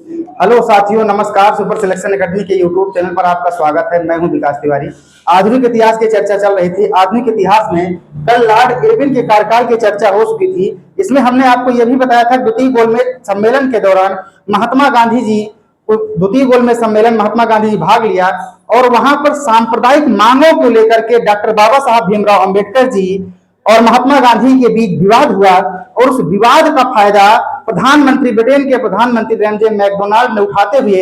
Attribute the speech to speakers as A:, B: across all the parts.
A: Hello साथियों, नमस्कार। Super selection academy के यूट्यूब चैनल पर आपका स्वागत है। मैं हूं विकास तिवारी। आधुनिक इतिहास की चर्चा चल रही थी। आधुनिक इतिहास में कल लॉर्ड इरविन के कार्यकाल की चर्चा हो चुकी थी। इसमें हमने आपको यह भी बताया था द्वितीय गोलमेज सम्मेलन के दौरान महात्मा गांधी जी द्वितीय गोलमेज सम्मेलन महात्मा गांधी जी भाग लिया और वहां पर सांप्रदायिक मांगों को लेकर के डॉक्टर बाबा साहब भीमराव अंबेडकर जी और महात्मा गांधी के बीच विवाद हुआ और उस विवाद का फायदा प्रधानमंत्री ब्रिटेन के प्रधानमंत्री रैमजे मैकडोनाल्ड ने उठाते हुए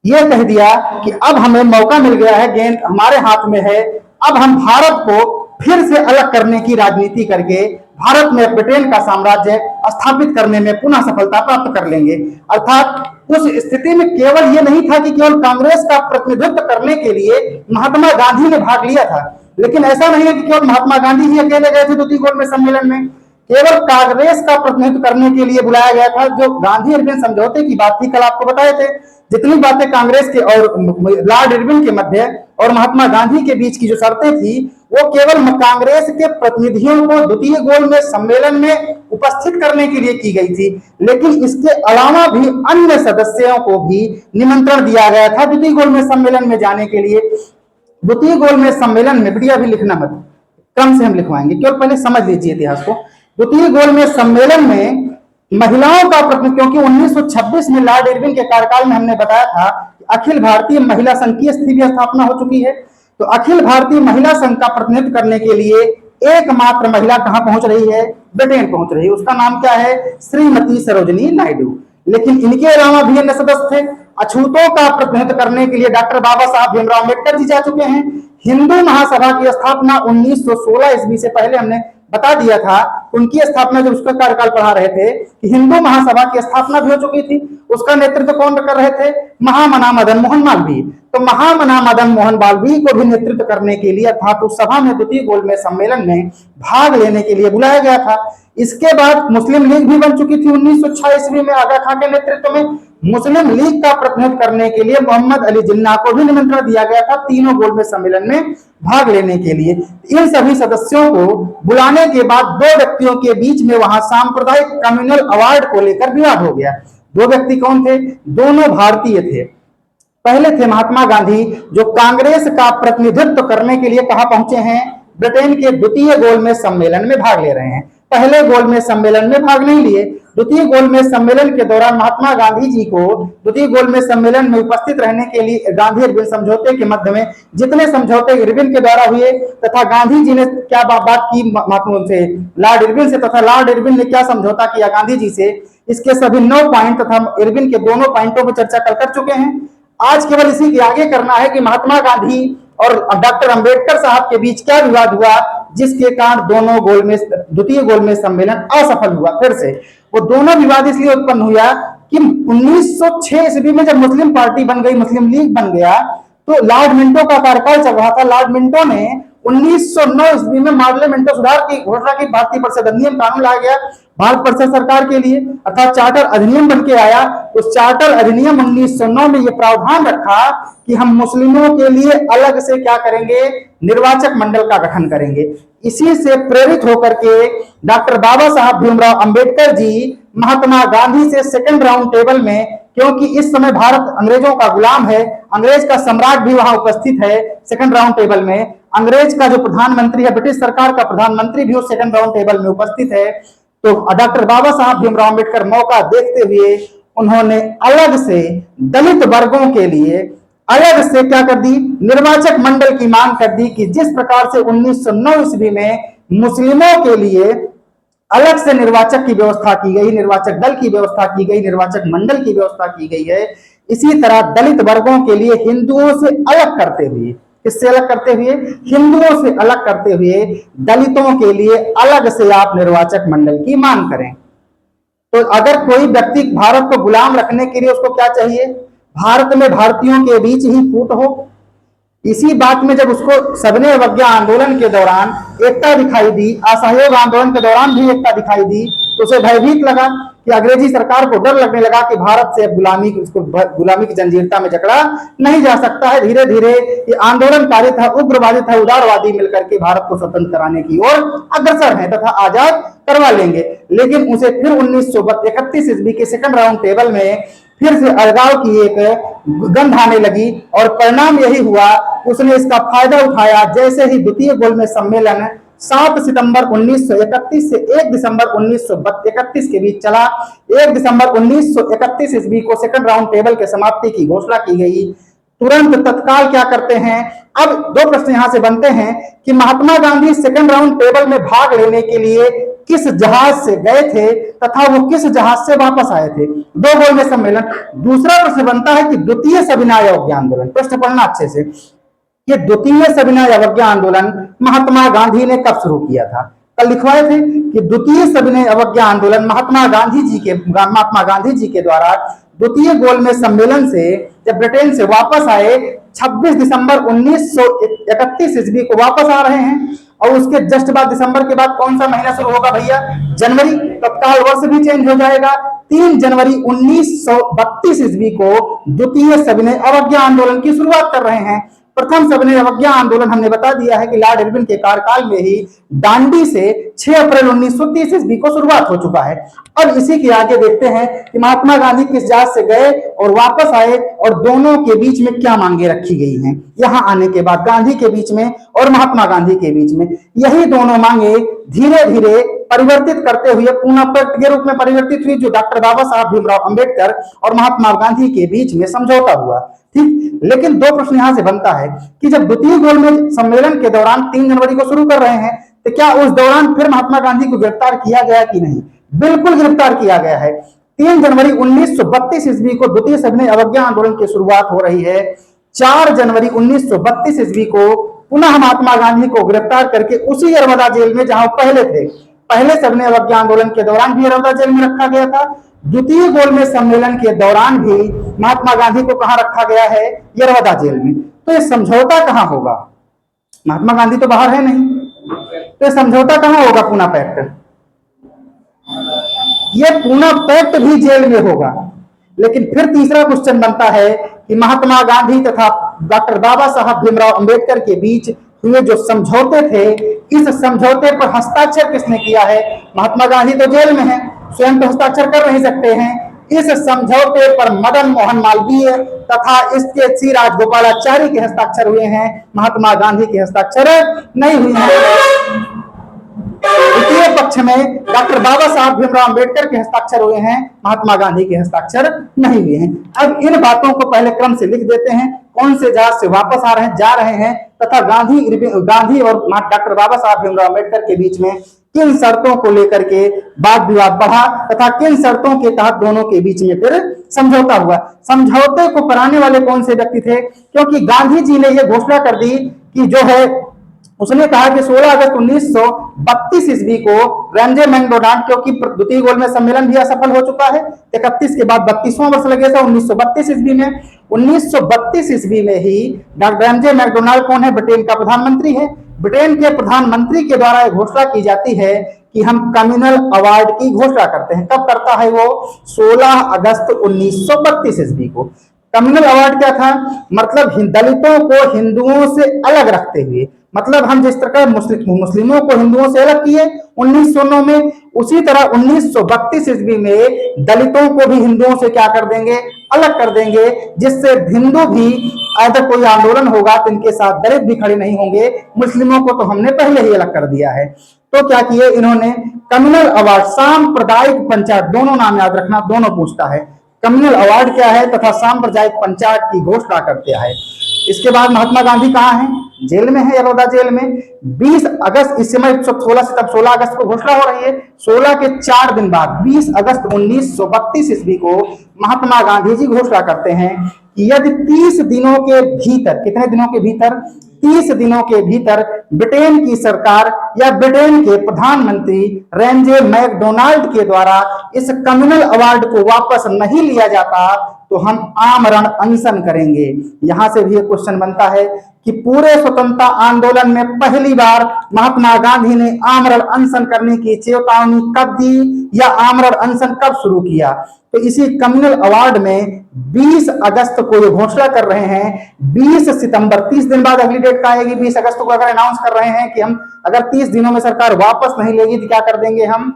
A: यह कह दिया कि अब हमें मौका मिल गया है, गेंद हमारे हाथ में है। अब हम भारत को फिर से अलग करने की राजनीति करके भारत में ब्रिटेन का साम्राज्य स्थापित करने में पुनः सफलता प्राप्त कर लेंगे। अर्थात उस स्थिति में केवल यह नहीं था कि केवल कांग्रेस का प्रतिनिधित्व करने के लिए महात्मा गांधी ने भाग लिया था, लेकिन ऐसा नहीं है कि केवल महात्मा गांधी ही अकेले गए थे द्वितीय गोलमेज सम्मेलन में। केवल कांग्रेस का प्रतिनिधित्व करने के लिए बुलाया गया था। जो गांधी इरविन समझौते की बात थी, कल आपको बताए थे, जितनी बातें कांग्रेस के और लॉर्ड इरविन के मध्य और महात्मा गांधी के बीच की जो शर्तें थी, वो केवल कांग्रेस के प्रतिनिधियों को द्वितीय गोलमेज सम्मेलन में उपस्थित करने के लिए की गई थी, लेकिन इसके अलावा भी अन्य सदस्यों को भी निमंत्रण दिया गया था द्वितीय गोलमेज सम्मेलन में जाने के लिए। द्वितीय गोलमेज सम्मेलन में, बेटिया भी लिखना मत, क्रम से हम लिखवाएंगे, केवल पहले समझ लीजिए इतिहास को। द्वितीय गोलमेज सम्मेलन में महिलाओं का प्रतिनिधित्व, क्योंकि 1926 में लॉर्ड इरविन के कार्यकाल में हमने बताया था कि अखिल भारतीय महिला संघ की स्थापना हो चुकी है, तो अखिल भारतीय महिला संघ का प्रतिनिधित्व करने के लिए एकमात्र महिला कहां पहुंच रही है? ब्रिटेन पहुंच रही है। उसका नाम क्या है? श्रीमती सरोजिनी नायडू। लेकिन इनके अलावा भी अन्य सदस्य थे। अछूतों का प्रतिनिधित्व करने के लिए डॉक्टर बाबा साहब भीमराव अम्बेडकर जी जा चुके हैं। हिंदू महासभा की स्थापना 1916 ईस्वी से पहले हमने बता दिया था। उनकी स्थापना जब उसका कार्यकाल पढ़ा रहे थे कि हिंदू महासभा की स्थापना भी हो चुकी थी। उसका नेतृत्व कौन कर रहे थे? महामना मदन मोहन मालवीय। तो महामना मदन मोहन मालवीय को भी नेतृत्व करने के लिए अर्थात उस सभा में द्वितीय गोलमेज सम्मेलन में भाग लेने के लिए बुलाया गया था। इसके बाद मुस्लिम लीग भी बन चुकी थी 1906 ईस्वी में आगा खां के नेतृत्व में। मुस्लिम लीग का प्रतिनिधित्व करने के लिए मोहम्मद अली जिन्ना को भी निमंत्रण दिया गया था तीनों गोलमेज सम्मेलन में भाग लेने के लिए। इन सभी सदस्यों को बुलाने के बाद दो व्यक्तियों के बीच में वहां सांप्रदायिक कम्युनल अवार्ड को लेकर विवाद हो गया। दो व्यक्ति कौन थे? दोनों भारतीय थे। पहले थे महात्मा गांधी, जो कांग्रेस का प्रतिनिधित्व करने के लिए कहां पहुंचे हैं? ब्रिटेन के द्वितीय गोलमेज सम्मेलन में भाग ले रहे हैं। पहले गोलमेज सम्मेलन में भाग नहीं लिए। द्वितीय गोलमेज सम्मेलन के दौरान महात्मा गांधी जी को द्वितीय गोलमेज सम्मेलन में उपस्थित रहने के लिए गांधी इरविन समझौते के मध्य में जितने समझौते इरविन के द्वारा हुए तथा गांधी जी ने क्या बात की महात्मा से, लॉर्ड इरविन से, तथा लॉर्ड इरविन ने क्या समझौता किया गांधी जी से, इसके सभी 9 पॉइंट तथा इरविन के दोनों पॉइंटों पर चर्चा कर चुके हैं। आज केवल इसी के आगे करना है कि महात्मा गांधी और डॉक्टर अंबेडकर साहब के बीच क्या विवाद हुआ जिसके कारण दोनों द्वितीय गोलमेज सम्मेलन असफल हुआ। फिर से वो दोनों विवाद इसलिए उत्पन्न हुआ कि 1906 ईस्वी में जब मुस्लिम पार्टी बन गई, मुस्लिम लीग बन गया, तो लॉर्ड मिंटो का कार्यकाल चल रहा था। लॉर्ड मिंटो ने 1909 ईस्वी में पार्लियामेंटो सुधार की घोषणा की। भारतीय परिषद अधिनियम कानून लाया गया भारत परिषद सरकार के लिए, अर्थात चार्टर अधिनियम बन के आया। उस चार्टर अधिनियम 1909 में यह प्रावधान रखा कि हम मुस्लिमों के लिए अलग से क्या करेंगे? निर्वाचक मंडल का गठन करेंगे। इसी से प्रेरित होकर के डॉक्टर बाबा साहब भीमराव अंबेडकर जी महात्मा गांधी से सेकंड राउंड टेबल में, क्योंकि इस समय भारत अंग्रेजों का गुलाम है, अंग्रेज का सम्राट भी वहां उपस्थित है सेकंड राउंड टेबल में, अंग्रेज का जो प्रधानमंत्री है, ब्रिटिश सरकार का प्रधानमंत्री भी उस सेकंड राउंड टेबल में उपस्थित है। तो डॉक्टर बाबा साहब भीमराव अम्बेडकर मौका देखते हुए उन्होंने अलग से दलित वर्गों के लिए अलग से क्या कर दी? निर्वाचक मंडल की मांग कर दी कि जिस प्रकार से 1909 ईस्वी में मुस्लिमों के लिए अलग से निर्वाचक की व्यवस्था की गई, निर्वाचक दल की व्यवस्था की गई, निर्वाचक मंडल की व्यवस्था की गई है, इसी तरह दलित वर्गों के लिए हिंदुओं से अलग करते हुए, किससे अलग करते हुए? हिंदुओं से अलग करते हुए दलितों के लिए अलग से आप निर्वाचक मंडल की मांग करें। तो अगर कोई व्यक्ति भारत को गुलाम रखने के लिए उसको क्या चाहिए? भारत में भारतीयों के बीच ही फूट हो। इसी बात में जब उसको सबने अवज्ञा आंदोलन के दौरान एकता दिखाई दी, असहयोग आंदोलन के दौरान भी एकता दिखाई दी, तो उसे भयभीत लगा कि अंग्रेजी सरकार को डर लगने लगा कि भारत से गुलामी की जंजीरता में जकड़ा नहीं जा सकता है। धीरे धीरे ये आंदोलनकारी था, उग्रवादी था, उदारवादी मिलकर के भारत को स्वतंत्र कराने की ओर अग्रसर है तथा आजाद करवा लेंगे। लेकिन उसे फिर 1931 ईस्वी के सेकंड राउंड टेबल में फिर से अलगाव की एक गंध आने लगी और परिणाम यही हुआ, उसने इसका फायदा उठाया। जैसे ही द्वितीय गोलमेज सम्मेलन 7 सितंबर 1931 से 1 दिसंबर 1931 के बीच चला, 1 दिसंबर 1931 ईस्वी को सेकंड राउंड टेबल के समाप्ति की घोषणा की गई। तुरंत तत्काल क्या करते हैं, अब दो प्रश्न यहां से बनते हैं कि Mahatma Gandhi second round table में भाग लेने के लिए किस जहाज से गए थे तथा वो किस जहाज से वापस आए थे। दो गोल में सम्मेलन। दूसरा प्रश्न बनता है कि द्वितीय सविनय अवज्ञा आंदोलन, प्रश्न पढ़ना अच्छे से, ये द्वितीय सविनय अवज्ञा आंदोलन महात्मा गांधी ने कब शुरू किया था। कल लिखवाए थे कि द्वितीय सविनय अवज्ञा आंदोलन महात्मा गांधी जी के द्वारा द्वितीय गोलमेज सम्मेलन से जब ब्रिटेन से वापस आए 26 दिसंबर 1931 ईस्वी को वापस आ रहे हैं। और उसके जस्ट बाद दिसंबर के बाद कौन सा महीना शुरू होगा भैया, जनवरी। तत्काल वर्ष भी चेंज हो जाएगा। 3 जनवरी 1932 ईस्वी को द्वितीय सविनय अवज्ञा आंदोलन की शुरुआत कर रहे हैं। प्रथम सविनय अवज्ञा आंदोलन हमने बता दिया है कि लॉर्ड इरविन के कार्यकाल में ही दांडी से 6 अप्रैल 1930 ईस्वी को शुरुआत हो चुका है। अब इसी के आगे देखते हैं कि महात्मा गांधी किस जहाज से गए और वापस आए और दोनों के बीच में क्या मांगे रखी गई हैं। यहां आने के बाद गांधी के बीच में और महात्मा गांधी के बीच में यही दोनों मांगे धीरे धीरे परिवर्तित करते हुए पूना पैक्ट के रूप में परिवर्तित हुई, जो डॉक्टर बाबा साहब भीमराव अंबेडकर और महात्मा गांधी के बीच में समझौता हुआ। ठीक, लेकिन दो प्रश्न यहां से बनता है कि जब द्वितीय गोलमेज सम्मेलन के दौरान 3 जनवरी को शुरू कर रहे हैं तो क्या उस दौरान फिर महात्मा गांधी को गिरफ्तार किया गया कि नहीं। बिल्कुल गिरफ्तार किया गया है। 3 जनवरी 1932 ईस्वी को द्वितीय सविनय अवज्ञा आंदोलन की शुरुआत हो रही है। 4 जनवरी 1932 ईस्वी को पुनः महात्मा गांधी को गिरफ्तार करके उसी यरवदा जेल में जहां पहले थे, पहले सविनय अवज्ञा आंदोलन के दौरान भी यरवदा जेल में रखा गया था, द्वितीय गोलमेज सम्मेलन के दौरान भी महात्मा गांधी को कहां रखा गया है, यरवदा जेल में। तो ये समझौता कहां होगा, महात्मा गांधी तो बाहर है नहीं, तो ये समझौता कहां होगा, पूना पैक्ट। ये पूना पैक्ट भी जेल में होगा। लेकिन फिर तीसरा क्वेश्चन बनता है कि महात्मा गांधी तथा डॉक्टर बाबा साहब भीमराव अंबेडकर के बीच हुए जो समझौते थे, इस समझौते पर हस्ताक्षर किसने किया है। महात्मा गांधी तो जेल में है, स्वयं तो हस्ताक्षर कर नहीं सकते हैं। इस समझौते पर मदन मोहन मालवीय तथा इसके श्री राजगोपालाचारी के हस्ताक्षर हुए हैं, महात्मा गांधी के हस्ताक्षर नहीं हुए हैं। द्वितीय पक्ष में डॉक्टर बाबा साहब भीमराव अंबेडकर के हस्ताक्षर हुए हैं, महात्मा गांधी के हस्ताक्षर नहीं हुए हैं। अब इन बातों को पहले क्रम से लिख देते हैं, कौन से जहाज से वापस आ रहे हैं, जा रहे हैं, तथा गांधी और डॉक्टर बाबा साहब भीमराव अंबेडकर के बीच में किन शर्तों को लेकर के वाद विवाद बढ़ा तथा किन शर्तों के तहत दोनों के बीच में फिर समझौता हुआ। समझौते को कराने वाले कौन से व्यक्ति थे, क्योंकि गांधी जी ने यह घोषणा कर दी कि जो है उसने कहा कि 16 अगस्त 1932 ईस्वी को रेंजे मैकडोनाल्ड, क्योंकि द्वितीय गोलमेज सम्मेलन भी असफल हो चुका है, 31 के बाद 32वां वर्ष लगे था 1932 ईस्वी में। 1932 ईस्वी में ही डॉक्टर रेंजे मैकडोनाल्ड कौन है, ब्रिटेन का प्रधानमंत्री है। ब्रिटेन के प्रधानमंत्री के द्वारा घोषणा की जाती है कि हम कम्युनल अवार्ड की घोषणा करते हैं। कब करता है वो, 16 अगस्त 1932 ईस्वी को। कम्युनल अवार्ड क्या था, मतलब दलितों को हिंदुओं से अलग रखते हुए, मतलब हम जिस तरह मुस्लिमों को हिंदुओं से अलग किए 1909 में, उसी तरह 1932 ईस्वी में दलितों को भी हिंदुओं से क्या कर देंगे, अलग कर देंगे, जिससे हिंदू भी अगर कोई आंदोलन होगा तो इनके साथ दलित भी खड़े नहीं होंगे। मुस्लिमों को तो हमने पहले ही अलग कर दिया है। तो क्या किए इन्होंने, कम्युनल अवार्ड, सांप्रदायिक पंचायत, दोनों नाम याद रखना, दोनों पूछता है, कम्युनल अवार्ड क्या है तथा सांप्रदायिक पंचायत की घोषणा करते हैं। इसके बाद महात्मा गांधी कहां हैं, जेल में है, यरवदा जेल में। 20 अगस्त, इस समय 16 अगस्त को घोषणा हो रही है, 16 के 4 दिन बाद 20 अगस्त 1932 ईस्वी को महात्मा गांधी जी घोषणा करते हैं कि यदि 30 दिनों के भीतर, कितने दिनों के भीतर, 30 दिनों के भीतर ब्रिटेन की सरकार या ब्रिटेन के प्रधानमंत्री रेंजे मैकडोनाल्ड के द्वारा इस कम्युनल अवार्ड को वापस नहीं लिया जाता तो हम आमरण अनशन करेंगे। यहां से भी एक क्वेश्चन बनता है कि पूरे स्वतंत्रता आंदोलन में पहली बार महात्मा गांधी ने आमरण अनशन करने की चेतावनी कब दी या आमरण अनशन कब शुरू किया। तो इसी कम्युनल अवार्ड में 20 अगस्त को ये घोषणा कर रहे हैं। 20 सितंबर, 30 दिन बाद अगली डेट का आएगी, 20 अगस्त को अगर अनाउंस कर रहे हैं कि हम अगर 30 दिनों में सरकार वापस नहीं लेगी तो क्या कर देंगे, हम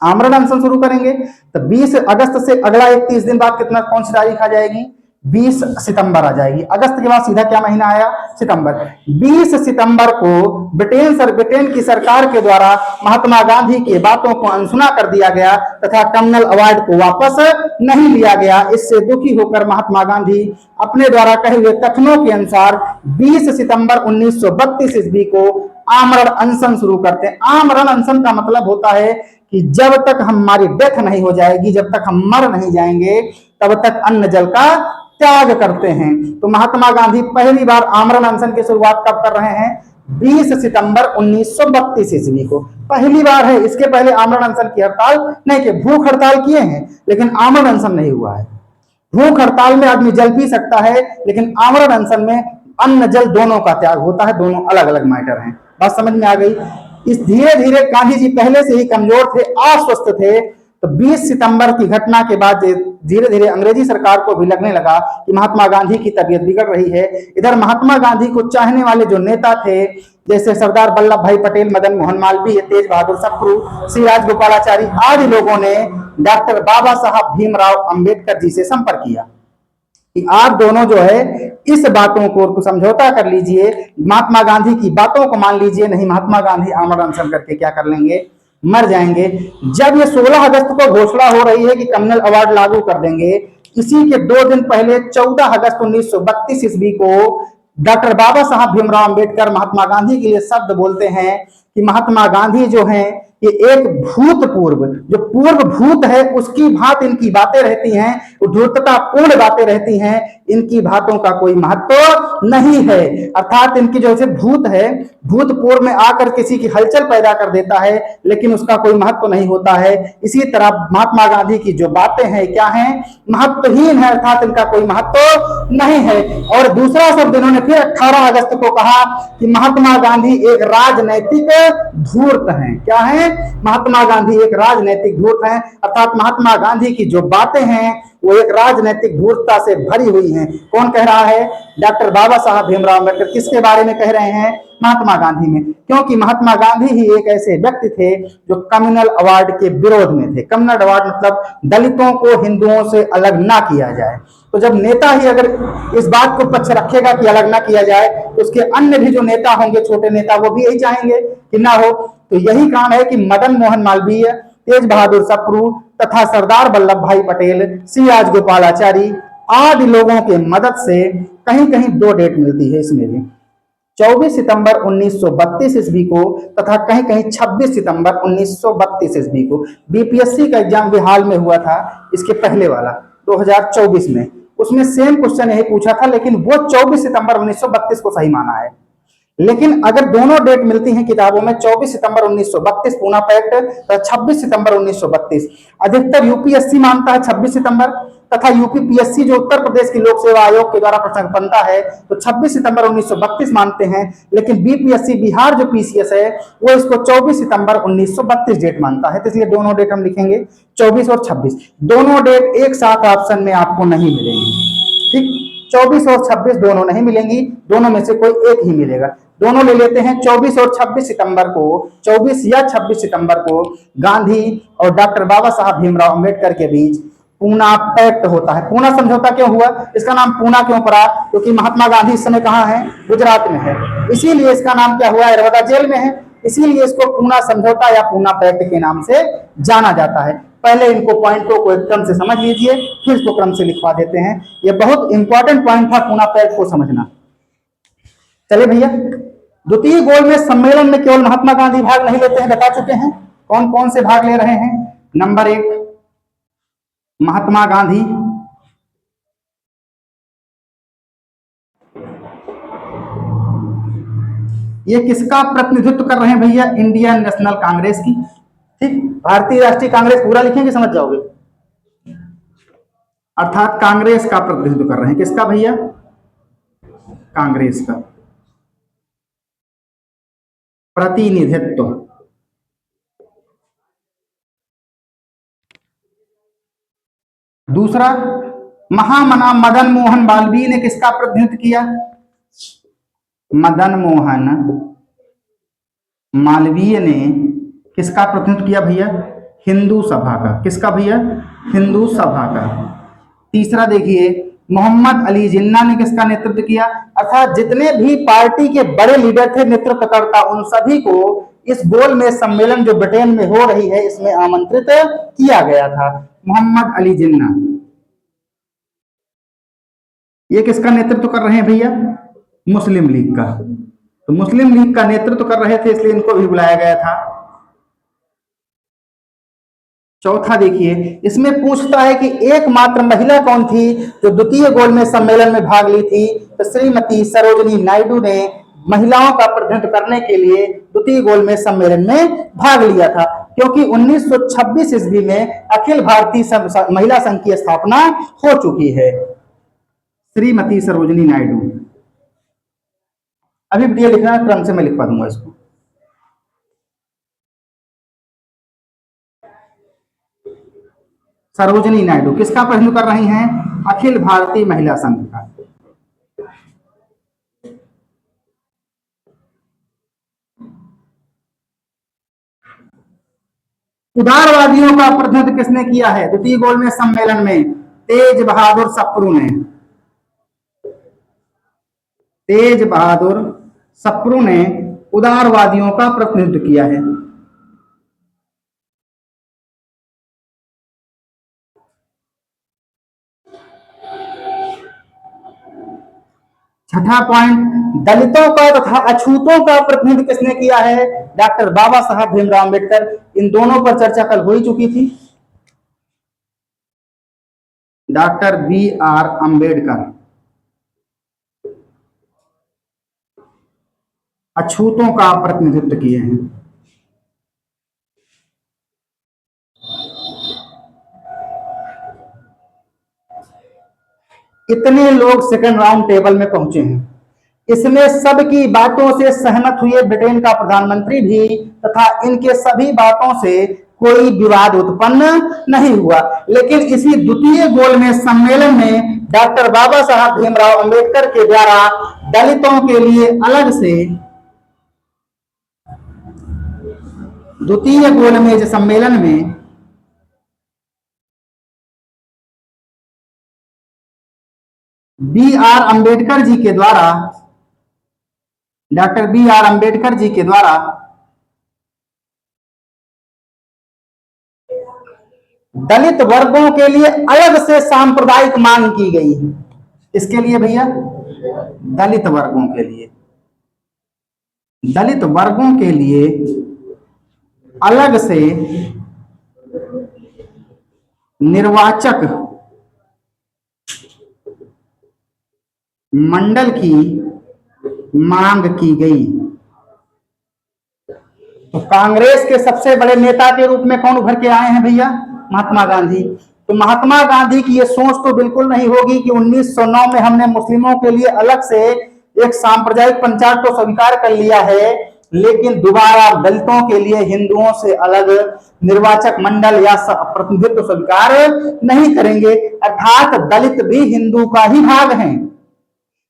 A: आमरण अनशन शुरू करेंगे। तो 20 अगस्त से अगला 31 दिन बाद कितना, कौन सी तारीख आ जाएगी, 20 सितंबर आ जाएगी। अगस्त के बाद सीधा क्या महीना आया, सितंबर। 20 सितंबर को ब्रिटेन की सरकार के द्वारा महात्मा गांधी की बातों को अनसुना कर दिया गया तथा कम्युनल अवार्ड को वापस नहीं लिया गया। इससे दुखी होकर महात्मा गांधी अपने द्वारा कहे हुए कथनों के अनुसार 20 सितंबर 1932 ईस्वी को आमरण अनशन शुरू करते हैं। आमरण अनशन का मतलब होता है कि जब तक हमारी डेथ नहीं हो जाएगी, जब तक हम मर नहीं जाएंगे, तब तक अन्न जल का त्याग करते हैं। तो महात्मा गांधी पहली बार आमरण अनशन की शुरुआत कब कर रहे हैं, 20 सितंबर 1932 ईस्वी को पहली बार है। इसके पहले आमरण अनशन की हड़ताल नहीं, कि भूख हड़ताल किए हैं लेकिन आमरण अनशन नहीं हुआ है। भूख हड़ताल में आदमी जल पी सकता है, लेकिन आमरण अनशन में अन्न जल दोनों का त्याग होता है। दोनों अलग अलग मैटर हैं। बात समझ में आ गई। इस धीरे धीरे गांधी जी पहले से ही कमजोर थे, अस्वस्थ थे। तो 20 सितंबर की घटना के बाद धीरे धीरे अंग्रेजी सरकार को भी लगने लगा कि महात्मा गांधी की तबीयत बिगड़ रही है। इधर महात्मा गांधी को चाहने वाले जो नेता थे, जैसे सरदार वल्लभ भाई पटेल, मदन मोहन मालवीय, तेज बहादुर सप्रू, श्री राजगोपालाचारी आदि लोगों ने डॉक्टर बाबा साहब भीमराव अंबेडकर जी से संपर्क किया कि आप दोनों जो है इस बातों को समझौता कर लीजिए, महात्मा गांधी की बातों को मान लीजिए, नहीं महात्मा गांधी आमरण अनशन करके क्या कर लेंगे, मर जाएंगे। जब ये 16 अगस्त को घोषणा हो रही है कि कम्युनल अवार्ड लागू कर देंगे, इसी के 2 दिन पहले 14 अगस्त 1932 ईस्वी को डॉक्टर बाबा साहब भीमराव अंबेडकर महात्मा गांधी के लिए शब्द बोलते हैं कि महात्मा गांधी जो हैं ये एक भूतपूर्व, जो पूर्व भूत है उसकी भांति इनकी बातें रहती हैं, धूर्तता पूर्ण बातें रहती हैं, इनकी बातों का कोई महत्व नहीं है। अर्थात इनकी जो है भूत है, भूतपूर्व में आकर किसी की हलचल पैदा कर देता है, लेकिन उसका कोई महत्व नहीं होता है। इसी तरह महात्मा गांधी की जो बातें हैं क्या हैं, महत्वहीन है, अर्थात इनका कोई महत्व नहीं है। और दूसरा शब्द इन्होंने फिर 18 अगस्त को कहा कि महात्मा गांधी एक राजनैतिक धूर्त हैं। क्या है, महात्मा गांधी एक राजनैतिक धूर्त हैं, अर्थात महात्मा गांधी की जो बातें हैं वो एक राजनैतिक धूर्तता से भरी हुई हैं। कौन कह रहा है, डॉक्टर बाबा साहब भीमराव अम्बेडकर। किसके बारे में कह रहे हैं, महात्मा गांधी में, क्योंकि महात्मा गांधी ही एक ऐसे व्यक्ति थे जो कम्युनल अवार्ड के विरोध में थे। कम्युनल अवार्ड मतलब दलितों को हिंदुओं से अलग ना किया जाए। तो जब नेता ही अगर इस बात को पक्ष रखेगा कि अलग ना किया जाए, तो उसके अन्य भी जो नेता होंगे, छोटे नेता, वो भी यही चाहेंगे कि ना हो। तो यही काम है कि मदन मोहन मालवीय, तेज बहादुर सप्रू तथा सरदार वल्लभ भाई पटेल, श्री राजगोपालाचारी आदि लोगों के मदद से कहीं कहीं 2 डेट मिलती है इसमें भी, 24 सितंबर 1932 ईस्वी को तथा कहीं कहीं 26 सितंबर 1932 ईस्वी को। बीपीएससी का एग्जाम भी हाल में हुआ था, इसके पहले वाला 2024 में, उसमें सेम क्वेश्चन यही पूछा था, लेकिन वो 24 सितंबर 1932 को सही माना है। लेकिन अगर दोनों डेट मिलती हैं किताबों में, 24 सितंबर 1932 पूना पैक्ट तथा 26 सितंबर 1932, अधिकतर यूपीएससी मानता है 26 सितंबर तथा यूपीपीएससी जो उत्तर प्रदेश की लोक सेवा आयोग के द्वारा प्रश्न बनता है तो 26 सितंबर 1932 मानते हैं। लेकिन बीपीएससी बिहार जो पीसीएस है वो इसको 24 सितंबर 1932 डेट मानता है। तो इसलिए दोनों डेट हम लिखेंगे 24 और 26। दोनों डेट एक साथ ऑप्शन में आपको नहीं मिलेंगी, ठीक, 24 और 26 दोनों नहीं मिलेंगी, दोनों में से कोई एक ही मिलेगा। दोनों ले लेते हैं। 24 और 26 सितंबर को, 24 या 26 सितंबर को गांधी और डॉक्टर बाबा साहब भीमराव अंबेडकर के बीच पूना पैक्ट होता है। पूना समझौता क्यों हुआ, इसका नाम पूना क्यों पड़ा, क्योंकि महात्मा गांधी इस समय कहाँ है, गुजरात में है, इसीलिए इसका नाम क्या हुआ, नर्मदा जेल में है, इसीलिए इसको पूना समझौता या पूना पैक्ट के नाम से जाना जाता है। पहले इनको पॉइंटों को क्रम से समझ लीजिए, फिर इसको क्रम से लिखवा देते हैं। ये बहुत इंपॉर्टेंट पॉइंट था पूना पैक्ट को समझना। चलिए भैया, द्वितीय गोलमेज सम्मेलन में केवल महात्मा गांधी भाग नहीं लेते हैं, बता चुके हैं कौन कौन से भाग ले रहे हैं। नंबर 1 महात्मा गांधी, ये किसका प्रतिनिधित्व कर रहे हैं भैया, इंडियन नेशनल कांग्रेस की, ठीक, भारतीय राष्ट्रीय कांग्रेस पूरा लिखेंगे समझ जाओगे, अर्थात कांग्रेस का प्रतिनिधित्व कर रहे हैं। किसका भैया, कांग्रेस का प्रतिनिधित्व। दूसरा, महामना मदन मोहन मालवीय ने किसका प्रतिनिधित्व किया, मदन मोहन मालवीय ने किसका प्रतिनिधित्व किया भैया, हिंदू सभा का। किसका भैया? हिंदू सभा का। तीसरा देखिए, मोहम्मद अली जिन्ना ने किसका नेतृत्व किया? अर्थात जितने भी पार्टी के बड़े लीडर थे, नेतृत्वकर्ता, उन सभी को इस गोलमेज सम्मेलन जो ब्रिटेन में हो रही है इसमें आमंत्रित किया गया था। मोहम्मद अली जिन्ना ये किसका नेतृत्व कर रहे हैं भैया? मुस्लिम लीग का। तो मुस्लिम लीग का नेतृत्व कर रहे थे, इसलिए इनको भी बुलाया गया था। चौथा देखिए, इसमें पूछता है कि एकमात्र महिला कौन थी जो द्वितीय गोलमेज सम्मेलन में भाग ली थी? तो श्रीमती सरोजिनी नायडू ने महिलाओं का प्रतिनिधित्व करने के लिए द्वितीय गोलमेज सम्मेलन में भाग लिया था, क्योंकि 1926 ईस्वी में अखिल भारतीय महिला संघ की स्थापना हो चुकी है। श्रीमती सरोजिनी नायडू। अभी वीडियो लिखना क्रम से मैं लिखवा दूंगा इसको। सरोजिनी नायडू किसका प्रतिनिधित्व कर रही हैं? अखिल भारतीय महिला संघ का। उदारवादियों का प्रतिनिधित्व किसने किया है द्वितीय गोलमेज सम्मेलन में? तेज बहादुर सप्रू ने। तेज बहादुर सप्रू ने उदारवादियों का प्रतिनिधित्व किया है। छठा पॉइंट, दलितों का तथा अछूतों का प्रतिनिधित्व किसने किया है? डॉक्टर बाबा साहब भीमराव अंबेडकर। इन दोनों पर चर्चा कल हो ही चुकी थी। डॉक्टर बी आर अंबेडकर अछूतों का प्रतिनिधित्व किए हैं। इतने लोग सेकंड राउंड टेबल में पहुंचे हैं। इसमें सबकी बातों से सहमत हुए ब्रिटेन का प्रधानमंत्री भी, तथा इनके सभी बातों से कोई विवाद उत्पन्न नहीं हुआ। लेकिन इसी द्वितीय गोलमेज सम्मेलन में डॉक्टर बाबा साहब भीमराव अंबेडकर के द्वारा दलितों के लिए अलग से, द्वितीय गोलमेज सम्मेलन में बी आर अंबेडकर जी के द्वारा, doctor B are Ambedkar ji के द्वारा दलित वर्गों के लिए अलग से सांप्रदायिक मांग की गई है। इसके लिए भैया, दलित वर्गों के लिए, दलित वर्गों के लिए अलग से निर्वाचक मंडल की मांग की गई। तो कांग्रेस के सबसे बड़े नेता के रूप में कौन उभर के आए हैं भैया? महात्मा गांधी। तो महात्मा गांधी की ये सोच तो बिल्कुल नहीं होगी कि 1909 में हमने मुस्लिमों के लिए अलग से एक सांप्रदायिक पंचायत तो स्वीकार कर लिया है, लेकिन दोबारा दलितों के लिए हिंदुओं से अलग निर्वाचक मंडल या प्रतिनिधित्व स्वीकार नहीं करेंगे। अर्थात दलित भी हिंदू का ही भाग हैं,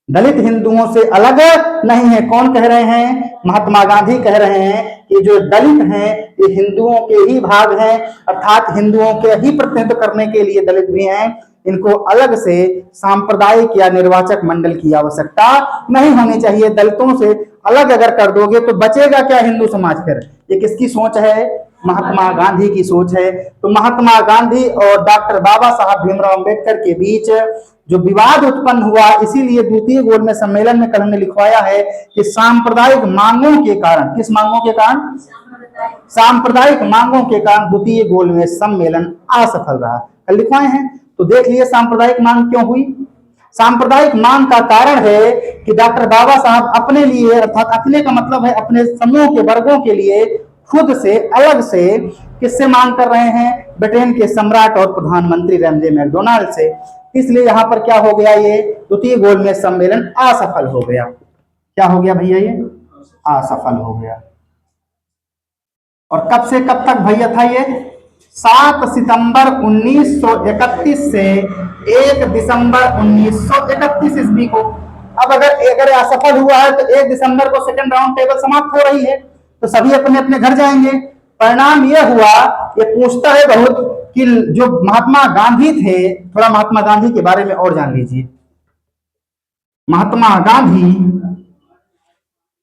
A: दलित हिंदुओं से अलग नहीं है। कौन कह रहे हैं? महात्मा गांधी कह रहे हैं कि जो दलित हैं ये हिंदुओं के ही भाग हैं, अर्थात हिंदुओं के ही प्रतिनिधित्व करने के लिए दलित भी हैं। इनको अलग से सांप्रदायिक या निर्वाचक मंडल की आवश्यकता नहीं होनी चाहिए। दलितों से अलग अगर कर दोगे तो बचेगा क्या हिंदू समाज? फिर ये किसकी सोच है? महात्मा गांधी की सोच है। तो महात्मा गांधी और डॉक्टर बाबा साहब भीमराव अंबेडकर के बीच जो विवाद उत्पन्न हुआ, इसीलिए द्वितीय गोलमेज सम्मेलन में कल हमने लिखवाया है कि सांप्रदायिक मांगों के कारण, किस मांगों के कारण? सांप्रदायिक मांगों के कारण द्वितीय गोलमेज सम्मेलन असफल रहा। कल लिखवाए हैं, तो देख लिए सांप्रदायिक मांग क्यों हुई। सांप्रदायिक मांग का कारण है कि डॉक्टर बाबा साहब अपने लिए, अर्थात अपने का मतलब है अपने समूह के वर्गों के लिए खुद से अलग से किससे मांग कर रहे हैं? ब्रिटेन के सम्राट और प्रधानमंत्री रैमजे मैकडोनाल्ड से। इसलिए यहां पर क्या हो गया? ये द्वितीय गोलमेज सम्मेलन असफल हो गया। क्या हो गया भैया? ये असफल हो गया। और कब से कब तक भैया था ये? 7 सितंबर 1931 से 1 दिसंबर 1931 ईस्वी को। अब अगर असफल हुआ है तो 1 दिसंबर को सेकंड राउंड टेबल समाप्त हो रही है, तो सभी अपने अपने घर जाएंगे। परिणाम यह हुआ, ये पूछता है बहुत कि जो महात्मा गांधी थे, थोड़ा महात्मा गांधी के बारे में और जान लीजिए। महात्मा गांधी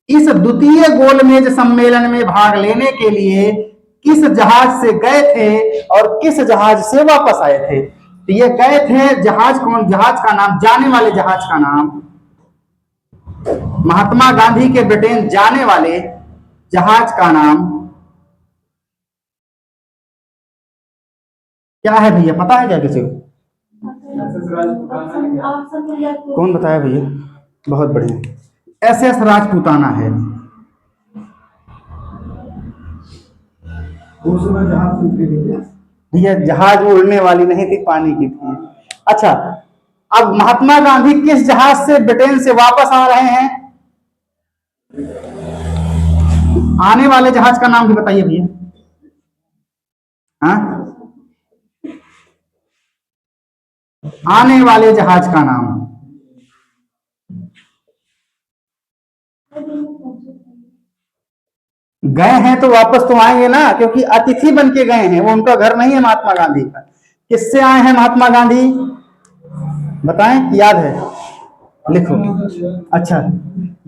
A: इस द्वितीय गोलमेज सम्मेलन में भाग लेने के लिए किस जहाज से गए थे और किस जहाज से वापस आए थे? तो ये गए थे, जहाज कौन, जहाज का नाम, जाने वाले जहाज का नाम, महात्मा गांधी के ब्रिटेन जाने वाले जहाज का नाम क्या है भैया, पता है क्या किसी को? कौन बताया भैया? बहुत बढ़िया, SS राजपूताना है। भैया जहाज उड़ने वाली नहीं थी, पानी की थी। अच्छा, अब महात्मा गांधी किस जहाज से ब्रिटेन से वापस आ रहे हैं? आने वाले जहाज का नाम भी बताइए भैया। हाँ, आने वाले जहाज का नाम। गए हैं तो वापस तो आएंगे ना, क्योंकि अतिथि बन के गए हैं, वो उनका घर नहीं है महात्मा गांधी का। किससे आए हैं महात्मा गांधी, बताएं, याद है? लिखो। अच्छा,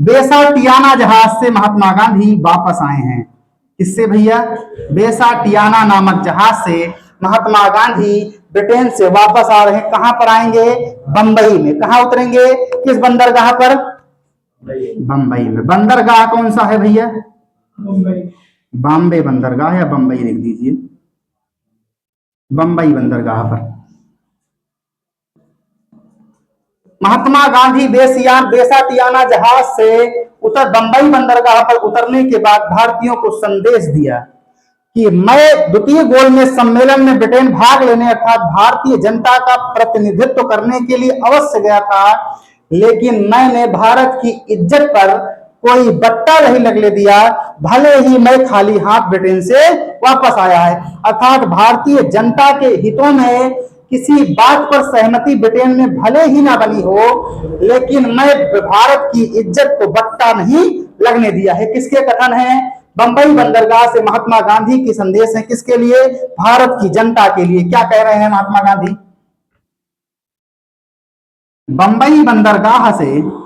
A: बेसाटियाना जहाज से महात्मा गांधी वापस आए हैं। किससे भैया? बेसाटियाना नामक जहाज से महात्मा गांधी ब्रिटेन से वापस आ रहे हैं। कहां पर आएंगे? बंबई में। कहां उतरेंगे? किस बंदरगाह पर? बंबई में। बंदरगाह कौन सा है भैया? बॉम्बे बंदरगाह, या बंबई लिख दीजिए, बंबई बंदरगाह पर महात्मा गांधी बेसाटियाना जहाज से बंबई बंदरगाह पर उतरने के बाद भारतीयों को संदेश दिया कि मैं द्वितीय गोलमेज सम्मेलन में ब्रिटेन भाग लेने अर्थात भारतीय जनता का प्रतिनिधित्व करने के लिए अवश्य गया था, लेकिन मैंने भारत की इज्जत पर कोई बट्टा नहीं लगने दिया, भले ही मैं खाली हाथ ब्रिटेन से वापस आया है। अर्थात भारतीय जनता के हितों में किसी बात पर सहमति ब्रिटेन में भले ही ना बनी हो, लेकिन मैं भारत की इज्जत को बट्टा नहीं लगने दिया है। किसके कथन है? बंबई बंदरगाह से महात्मा गांधी की संदेश है। किसके लिए? भारत की जनता के लिए। क्या कह रहे हैं महात्मा गांधी? बंबई बंदरगाह से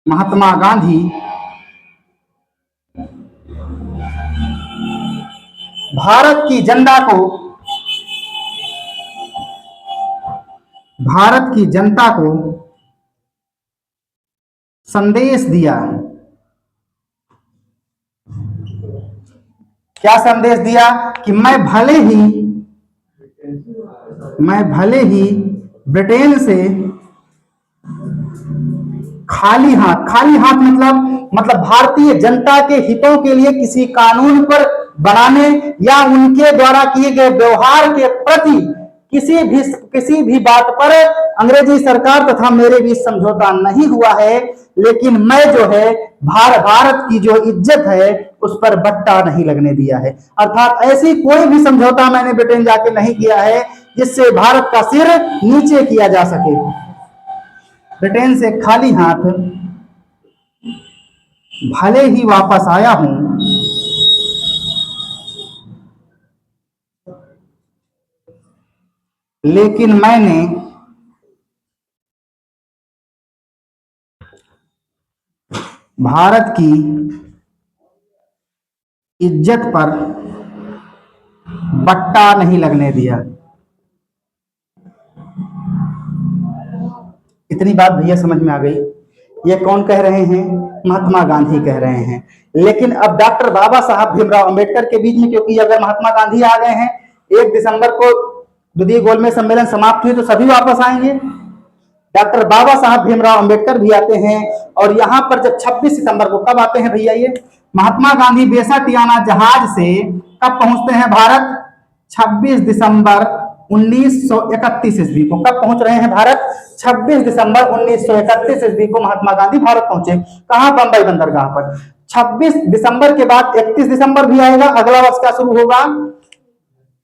A: महात्मा गांधी भारत की जनता को संदेश दिया। क्या संदेश दिया? कि मैं भले ही ब्रिटेन से खाली हाथ मतलब भारतीय जनता के हितों के लिए किसी कानून पर बनाने या उनके द्वारा किए गए व्यवहार के प्रति किसी भी बात पर अंग्रेजी सरकार तथा मेरे बीच समझौता नहीं हुआ है, लेकिन मैं जो है भारत की जो इज्जत है उस पर बट्टा नहीं लगने दिया है। अर्थात ऐसी कोई भी समझौता मैंने ब्रिटेन जाके नहीं किया है जिससे भारत का सिर नीचे किया जा सके। ब्रिटेन से खाली हाथ भले ही वापस आया हूं, लेकिन मैंने भारत की इज्जत पर बट्टा नहीं लगने दिया। इतनी बात भैया समझ में आ गई? ये कौन कह रहे हैं? महात्मा गांधी कह रहे हैं। लेकिन अब डॉक्टर बाबा साहब भीमराव अंबेडकर के बीच में, क्योंकि अगर महात्मा गांधी आ गए हैं, 1 दिसंबर को द्वितीय गोलमेज सम्मेलन समाप्त हुई तो सभी वापस आएंगे। डॉक्टर बाबा साहब भीमराव अंबेडकर भी आते हैं, और यहाँ पर जब 26 सितंबर को कब आते हैं भैया? ये महात्मा गांधी बेसाटियाना जहाज से कब पहुंचते हैं भारत? 26 दिसंबर 1931 ईस्वी को। कब पहुंच रहे हैं भारत? 26 दिसंबर 1931 ईस्वी को महात्मा गांधी भारत पहुंचे। कहां? बंबई बंदरगाह पर। 26 दिसंबर के बाद 31 दिसंबर भी आएगा। अगला वर्ष क्या शुरू होगा?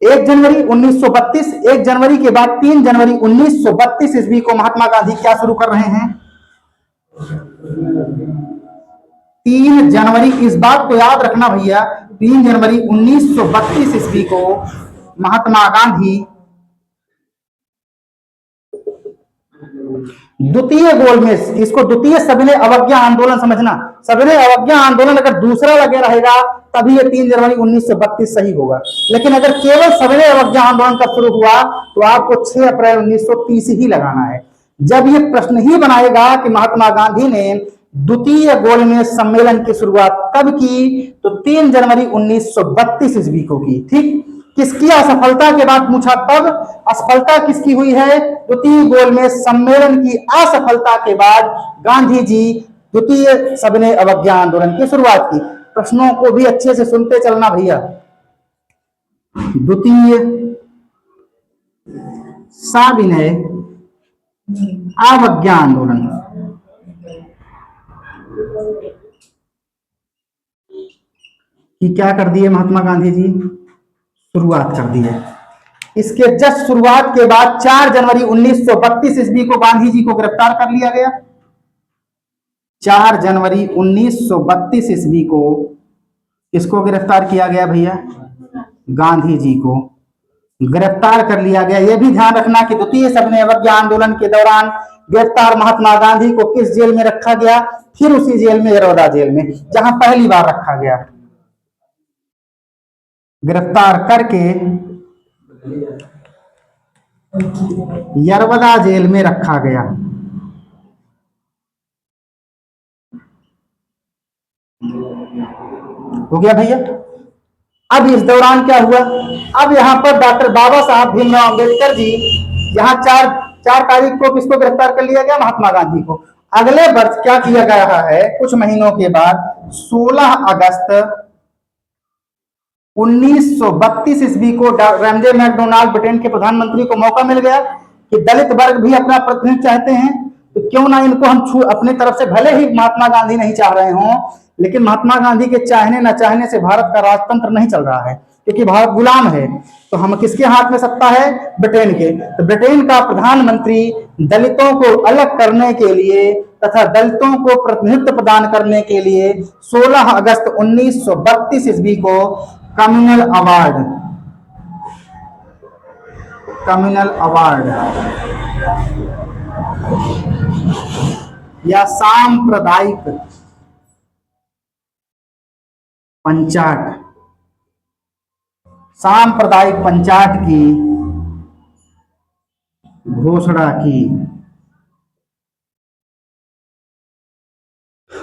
A: 1 जनवरी 1932। 1 जनवरी के बाद 3 जनवरी 1932 ईस्वी को महात्मा गांधी क्या शुरू कर रहे हैं? 3 जनवरी, इस बात को याद रखना भैया, 3 जनवरी 1932 ईस्वी को महात्मा गांधी द्वितीय गोलमेज, इसको द्वितीय सविनय अवज्ञा आंदोलन समझना। सविनय अवज्ञा आंदोलन अगर दूसरा लगे रहेगा तभी ये 3 जनवरी 1932 सही होगा, लेकिन अगर केवल सविनय अवज्ञा आंदोलन कब शुरू हुआ तो आपको 6 अप्रैल 1930 ही लगाना है। जब ये प्रश्न ही बनाएगा कि महात्मा गांधी ने द्वितीय गोलमेज सम्मेलन की शुरुआत कब की, तो 3 जनवरी 1932 ईस्वी को की। ठीक, किसकी असफलता के बाद पूछा तब, असफलता किसकी हुई है, द्वितीय गोलमेज सम्मेलन की असफलता के बाद गांधी जी द्वितीय सविनय अवज्ञा आंदोलन की शुरुआत की। प्रश्नों को भी अच्छे से सुनते चलना भैया। द्वितीय सविनय अवज्ञा आंदोलन की क्या कर दिए महात्मा गांधी जी, शुरुआत कर दी है। इसके जस्ट शुरुआत के बाद 4 जनवरी 1932 ईस्वी को गांधी जी को गिरफ्तार कर लिया गया। 4 जनवरी 1932 ईस्वी को किसको गिरफ्तार किया गया भैया, गांधी जी को गिरफ्तार कर लिया गया। यह भी ध्यान रखना कि द्वितीय सविनय अवज्ञा आंदोलन के दौरान गिरफ्तार महात्मा गांधी को किस जेल में रखा गया, फिर उसी जेल में, यरवदा जेल में, जहां पहली बार रखा गया। गिरफ्तार करके यरवदा जेल में रखा गया। हो गया भैया। अब इस दौरान क्या हुआ, अब यहां पर डॉक्टर बाबा साहब भीमराव अंबेडकर जी, यहां 4 तारीख को किसको गिरफ्तार कर लिया गया, महात्मा गांधी को। अगले वर्ष क्या किया गया है, कुछ महीनों के बाद 16 अगस्त 1932 ईस्वी को रैमजे मैकडोनाल्ड, ब्रिटेन के प्रधानमंत्री को मौका मिल गया कि दलित वर्ग भी अपना प्रतिनिधित्व चाहते हैं, तो क्यों ना इनको हम अपने तरफ से, भले ही महात्मा गांधी नहीं चाह रहे हों, लेकिन महात्मा गांधी के चाहने न चाहने से भारत का राजतंत्र नहीं चल रहा है, क्योंकि भारत गुलाम है। तो हम किसके हाथ में सत्ता है, ब्रिटेन के। तो ब्रिटेन का प्रधानमंत्री दलितों को अलग करने के लिए तथा दलितों को प्रतिनिधित्व प्रदान करने के लिए 16 अगस्त 1932 ईस्वी को कम्युनल अवार्ड या सांप्रदायिक पंचाट की घोषणा की।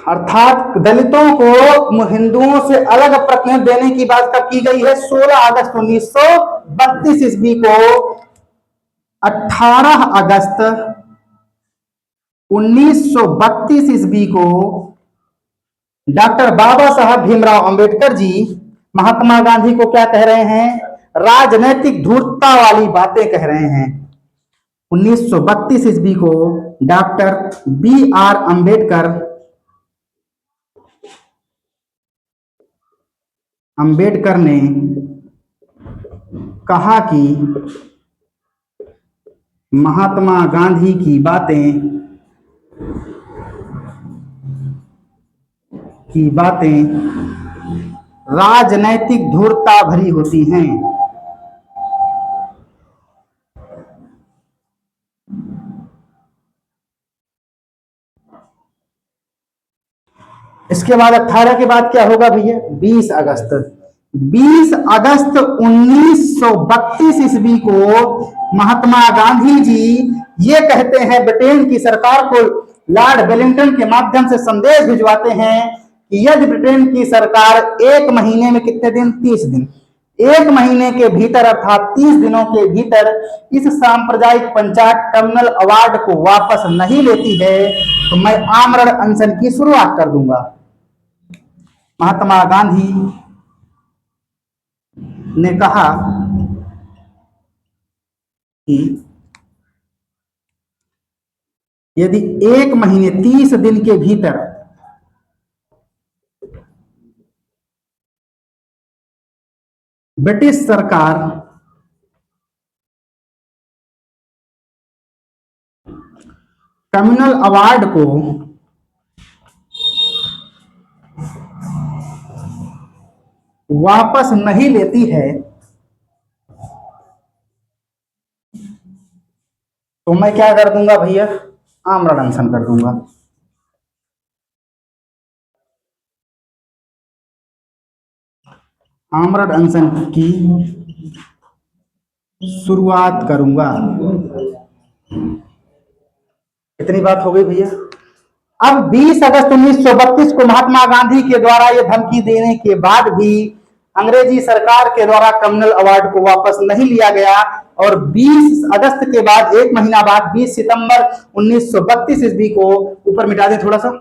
A: अर्थात दलितों को हिंदुओं से अलग प्रतिनिधित्व देने की बात कब की गई है, 16 अगस्त 1932 ईस्वी को। 18 अगस्त 1932 ईस्वी को डॉक्टर बाबा साहब भीमराव अंबेडकर जी महात्मा गांधी को क्या कह रहे हैं, राजनैतिक धूर्तता वाली बातें कह रहे हैं। 1932 ईस्वी को डॉक्टर B.R. अंबेडकर ने कहा कि महात्मा गांधी की बातें राजनैतिक धूर्तता भरी होती हैं। इसके बाद 18 के बाद क्या होगा भैया, 20 अगस्त 1932 ईस्वी को महात्मा गांधी जी ये कहते हैं, ब्रिटेन की सरकार को लॉर्ड वेलिंगटन के माध्यम से संदेश भिजवाते हैं कि यदि ब्रिटेन की सरकार 1 महीने में, कितने दिन, 30 दिन, 1 महीने के भीतर अर्थात 30 दिनों के भीतर इस सांप्रदायिक पंचायत कम्युनल अवार्ड को वापस नहीं लेती है तो मैं आमरण अनशन की शुरुआत कर दूंगा। महात्मा गांधी ने कहा कि यदि 1 महीने 30 दिन के भीतर ब्रिटिश सरकार कम्युनल अवार्ड को वापस नहीं लेती है तो मैं क्या कर दूंगा भैया, आमरण अनशन कर दूंगा। आमरण अनशन की शुरुआत करूंगा। इतनी बात हो गई भैया। अब 20 अगस्त 1932 को महात्मा गांधी के द्वारा यह धमकी देने के बाद भी अंग्रेजी सरकार के द्वारा कम्युनल अवार्ड को वापस नहीं लिया गया और 20 अगस्त के बाद एक महीना बाद 20 सितंबर 1932 ईस्वी को, ऊपर मिटा दें थोड़ा सा,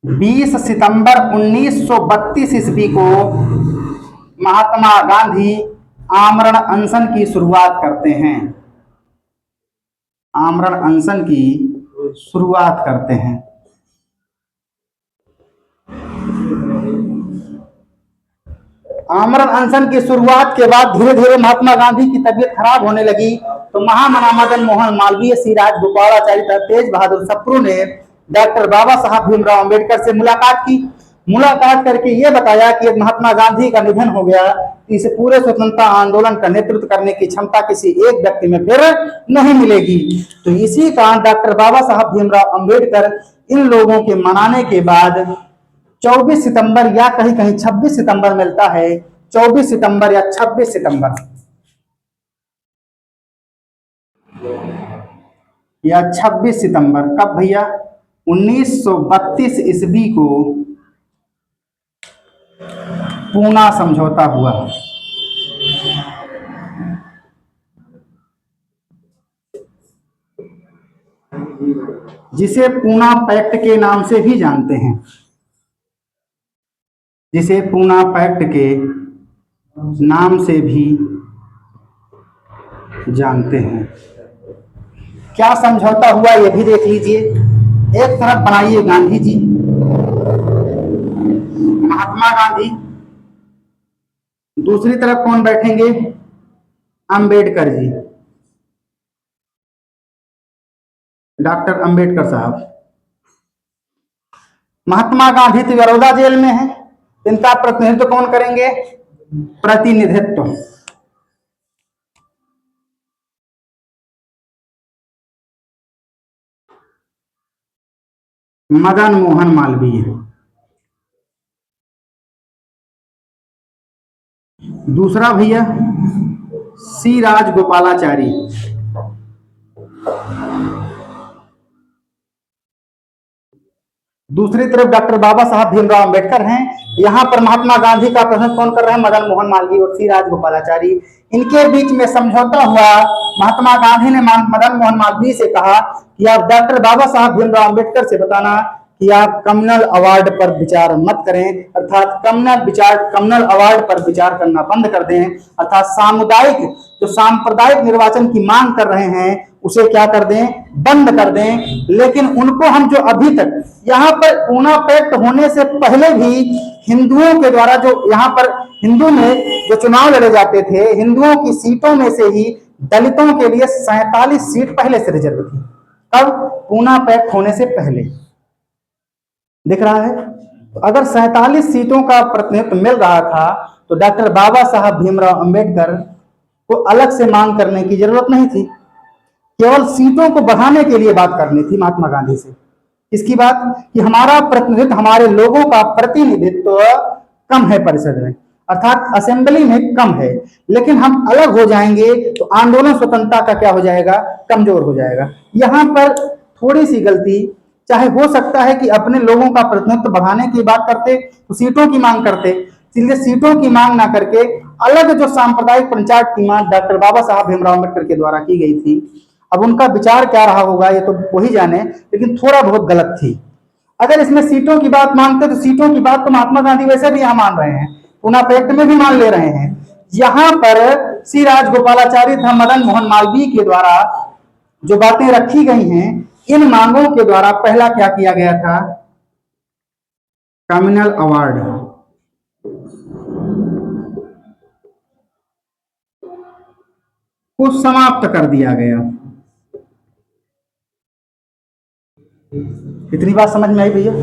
A: 20 सितंबर 1932 ईस्वी को महात्मा गांधी आमरण अनशन की शुरुआत करते हैं। आमरण अनशन की शुरुआत करते हैं। आमरण अनशन की शुरुआत के बाद धीरे धीरे महात्मा गांधी की तबीयत खराब होने लगी तो महामना मदन मोहन मालवीय, श्री राज गोपालाचारी तथा तेज बहादुर सप्रू ने डॉक्टर बाबा साहब भीमराव अंबेडकर से मुलाकात की। मुलाकात करके ये बताया कि महात्मा गांधी का निधन हो गया, इसे पूरे स्वतंत्रता आंदोलन का नेतृत्व करने की क्षमता किसी एक व्यक्ति में फिर नहीं मिलेगी। तो इसी कारण डॉक्टर बाबा साहब भीमराव अंबेडकर इन लोगों के मनाने के बाद 24 सितंबर या कहीं कहीं 26 सितंबर मिलता है, 24 सितंबर या 26 सितंबर या 26 सितंबर कब भैया, 1932 ईस्वी को पूना समझौता हुआ। जिसे पूना पैक्ट के नाम से भी जानते हैं, जिसे पूना पैक्ट के नाम से भी जानते हैं। क्या समझौता हुआ ये भी देख लीजिए। एक तरफ बनाइए गांधी जी, महात्मा गांधी, दूसरी तरफ कौन बैठेंगे, अंबेडकर जी, डॉक्टर अंबेडकर साहब। महात्मा गांधी तो बड़ौदा जेल में है, इनका प्रतिनिधित्व कौन करेंगे, प्रतिनिधित्व मदन मोहन मालवीय। दूसरा भैया सी राज गोपालाचारी। दूसरी तरफ डॉक्टर बाबा साहब भीमराव अंबेडकर हैं। यहाँ पर महात्मा गांधी का प्रतिनिधित्व कौन कर रहे हैं, मदन मोहन मालवीय और सी राज गोपालाचारी। इनके बीच में समझौता हुआ। महात्मा गांधी ने मदन मोहन मालवीय से कहा कि आप डॉक्टर बाबा साहब भीमराव अंबेडकर से बताना कि आप कम्युनल अवार्ड पर विचार मत करें, अर्थात कम्युनल अवार्ड पर विचार करना बंद कर दें, अर्थात सामुदायिक जो सांप्रदायिक निर्वाचन की मांग कर रहे हैं उसे क्या कर दें, बंद कर दें। लेकिन उनको हम जो अभी तक यहाँ पर पूना पैक्ट होने से पहले भी हिंदुओं के द्वारा जो यहाँ पर हिंदू में जो चुनाव लड़े जाते थे, हिंदुओं की सीटों में से ही दलितों के लिए 47 सीट पहले से रिजर्व थी। कब, पूना पैक्ट होने से पहले। दिख रहा है, तो अगर 47 सीटों का प्रतिनिधित्व मिल रहा था तो डॉक्टर बाबा साहब भीमराव अंबेडकर को अलग से मांग करने की जरूरत नहीं थी, केवल सीटों को बढ़ाने के लिए बात करनी थी महात्मा गांधी से। इसकी बात कि हमारा प्रतिनिधित्व, हमारे लोगों का प्रतिनिधित्व कम है परिषद में, अर्थात असेंबली में कम है, लेकिन हम अलग हो जाएंगे तो आंदोलन स्वतंत्रता का क्या हो जाएगा, कमजोर हो जाएगा। यहाँ पर थोड़ी सी गलती, चाहे हो सकता है कि अपने लोगों का प्रतिनिधित्व बढ़ाने की बात करते तो सीटों की मांग करते, इसलिए सीटों की मांग ना करके अलग जो सांप्रदायिक पंचायत की मांग डॉक्टर बाबा साहब भीमराव अम्बेडकर के द्वारा की गई थी, अब उनका विचार क्या रहा होगा ये तो वही जाने, लेकिन थोड़ा बहुत गलत थी। अगर इसमें सीटों की बात मांगते तो सीटों की बात तो महात्मा गांधी वैसे भी यहाँ मान रहे हैं, पूना पैक्ट में भी मान ले रहे हैं। यहाँ पर सी राजगोपालाचारी तथा मदन मोहन मालवीय के द्वारा जो बातें रखी गई हैं, इन मांगों के द्वारा पहला क्या किया गया था, कम्युनल अवार्ड को समाप्त कर दिया गया। इतनी बात समझ में आई भैया?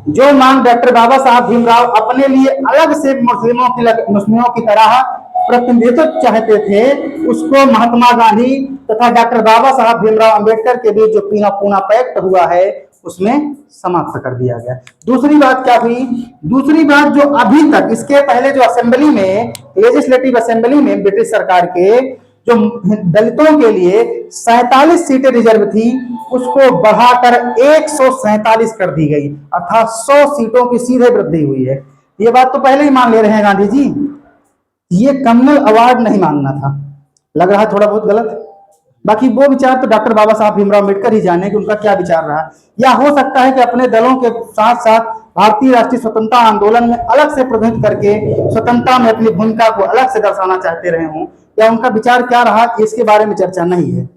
A: जो मांग डॉक्टर बाबा साहब भीमराव अपने लिए अलग से मुस्लिमों की तरह प्रतिनिधित्व चाहते थे, उसको महात्मा गांधी तथा डॉक्टर बाबा साहब भीमराव अंबेडकर के बीच जो पूना पैक्ट हुआ है उसमें समाप्त कर दिया गया। दूसरी बात क्या हुई? दूसरी बात, जो अभी तक इसके पहले जो असेंबली में, लेजिस्लेटिव असेंबली में ब्रिटिश सरकार के जो दलितों के लिए 47 सीटें रिजर्व थी, उसको बढ़ाकर 147 कर दी गई, अर्थात 100 सीटों की सीधे वृद्धि हुई है। ये बात तो पहले ही मान ले रहे हैं गांधी जी। ये कम्युनल अवार्ड नहीं मांगना था, लग रहा है थोड़ा बहुत गलत। बाकी वो विचार तो डॉक्टर बाबा साहब भीमराव अम्बेडकर ही जाने कि उनका क्या विचार रहा, या हो सकता है कि अपने दलों के साथ साथ भारतीय राष्ट्रीय स्वतंत्रता आंदोलन में अलग से प्रतिनिधित्व करके स्वतंत्रता में अपनी भूमिका को अलग से दर्शाना चाहते रहे हों, या उनका विचार क्या रहा इसके बारे में चर्चा नहीं है।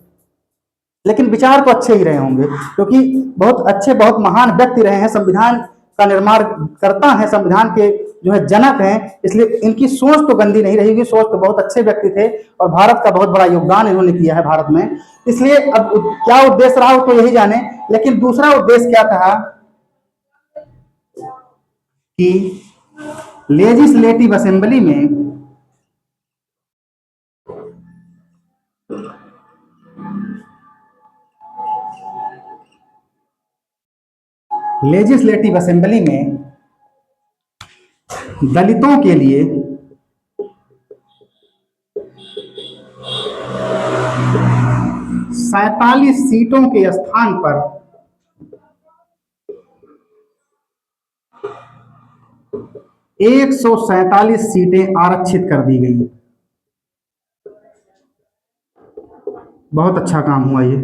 A: लेकिन विचार तो अच्छे ही रहे होंगे, क्योंकि बहुत अच्छे, बहुत महान व्यक्ति रहे हैं, संविधान का निर्माण करता है, संविधान के जो है जनक हैं, इसलिए इनकी सोच तो गंदी नहीं रहेगी, सोच तो बहुत अच्छे व्यक्ति थे और भारत का बहुत बड़ा योगदान इन्होंने किया है भारत में। इसलिए अब क्या उद्देश्य रहा हो तो यही जाने। लेकिन दूसरा उद्देश्य क्या था कि लेजिस्लेटिव असेंबली में दलितों के लिए 47 सीटों के स्थान पर 147 सीटें आरक्षित कर दी गई। बहुत अच्छा काम हुआ ये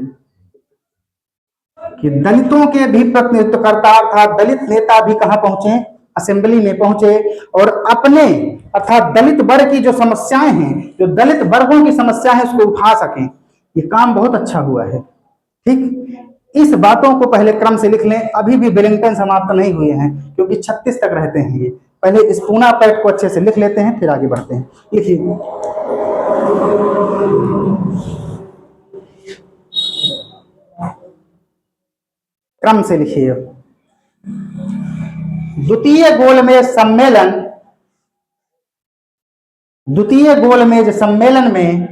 A: कि दलितों के भी प्रतिनिधित्व करता था, दलित नेता भी कहां पहुंचे? असेंबली में पहुंचे, और अपने अर्थात दलित वर्ग की जो समस्याएं हैं, जो दलित वर्गों की समस्या है, उसको उठा सकें। ये काम बहुत अच्छा हुआ है। ठीक, इस बातों को पहले क्रम से लिख लें। अभी भी वेलिंगटन समाप्त नहीं हुए हैं, क्योंकि 36 तक रहते हैं ये। पहले इस पूना पैक्ट को अच्छे से लिख लेते हैं, फिर आगे बढ़ते हैं। लिखिए, क्रम से लिखिए। द्वितीय गोलमेज सम्मेलन, द्वितीय गोलमेज सम्मेलन में,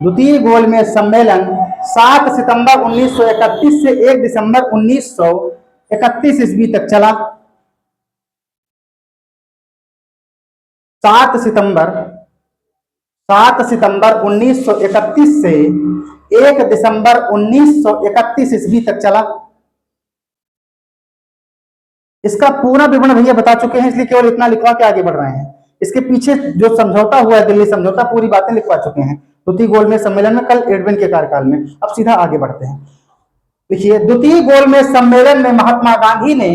A: द्वितीय गोलमेज सम्मेलन 7 सितंबर 1931 से 1 दिसंबर 1931 ईस्वी तक चला। 7 सितंबर 1931 से 1 दिसंबर 1931 ईस्वी तक चला। इसका पूरा विवरण भैया बता चुके हैं, इसलिए केवल इतना लिखवा के आगे बढ़ रहे हैं। इसके पीछे जो समझौता हुआ है, दिल्ली समझौता, पूरी बातें लिखवा चुके हैं द्वितीय गोलमेज सम्मेलन में, कल एडविन के कार्यकाल में। अब सीधा आगे बढ़ते हैं। देखिए, द्वितीय गोलमेज सम्मेलन में महात्मा गांधी ने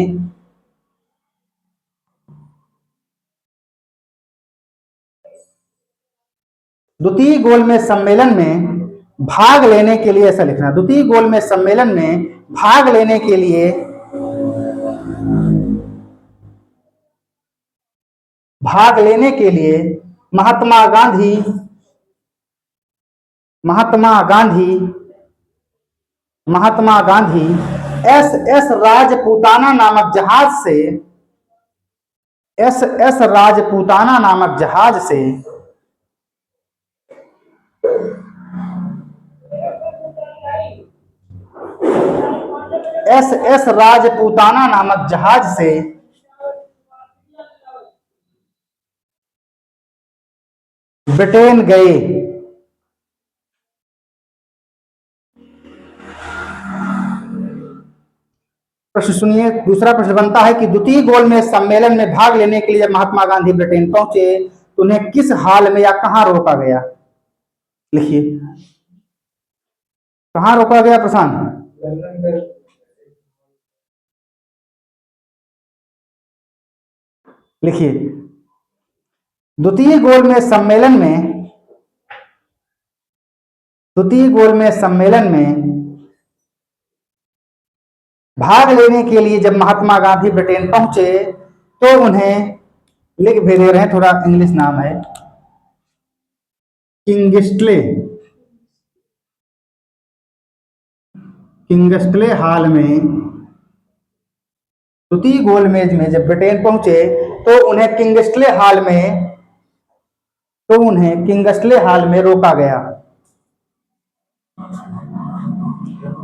A: द्वितीय गोलमेज सम्मेलन में भाग लेने के लिए, ऐसा लिखना, द्वितीय गोलमेज सम्मेलन में भाग लेने के लिए, भाग लेने के लिए महात्मा गांधी एस राजपूताना नामक जहाज से, एस राजपूताना नामक जहाज से एस राजपूताना नामक जहाज से ब्रिटेन गए। प्रश्न सुनिए, दूसरा प्रश्न बनता है कि द्वितीय गोलमेज सम्मेलन में भाग लेने के लिए महात्मा गांधी ब्रिटेन पहुंचे, तो उन्हें किस हाल में या कहां रोका गया? लिखिए, कहां रोका गया प्रशांत? लिखिए, द्वितीय गोलमेज सम्मेलन में भाग लेने के लिए जब महात्मा गांधी ब्रिटेन पहुंचे तो उन्हें, लिख भी दे रहे हैं, थोड़ा इंग्लिश नाम है, किंगस्ले किंगस्ले हॉल में, द्वितीय गोलमेज में जब ब्रिटेन पहुंचे तो उन्हें किंगस्ले हॉल में रोका गया।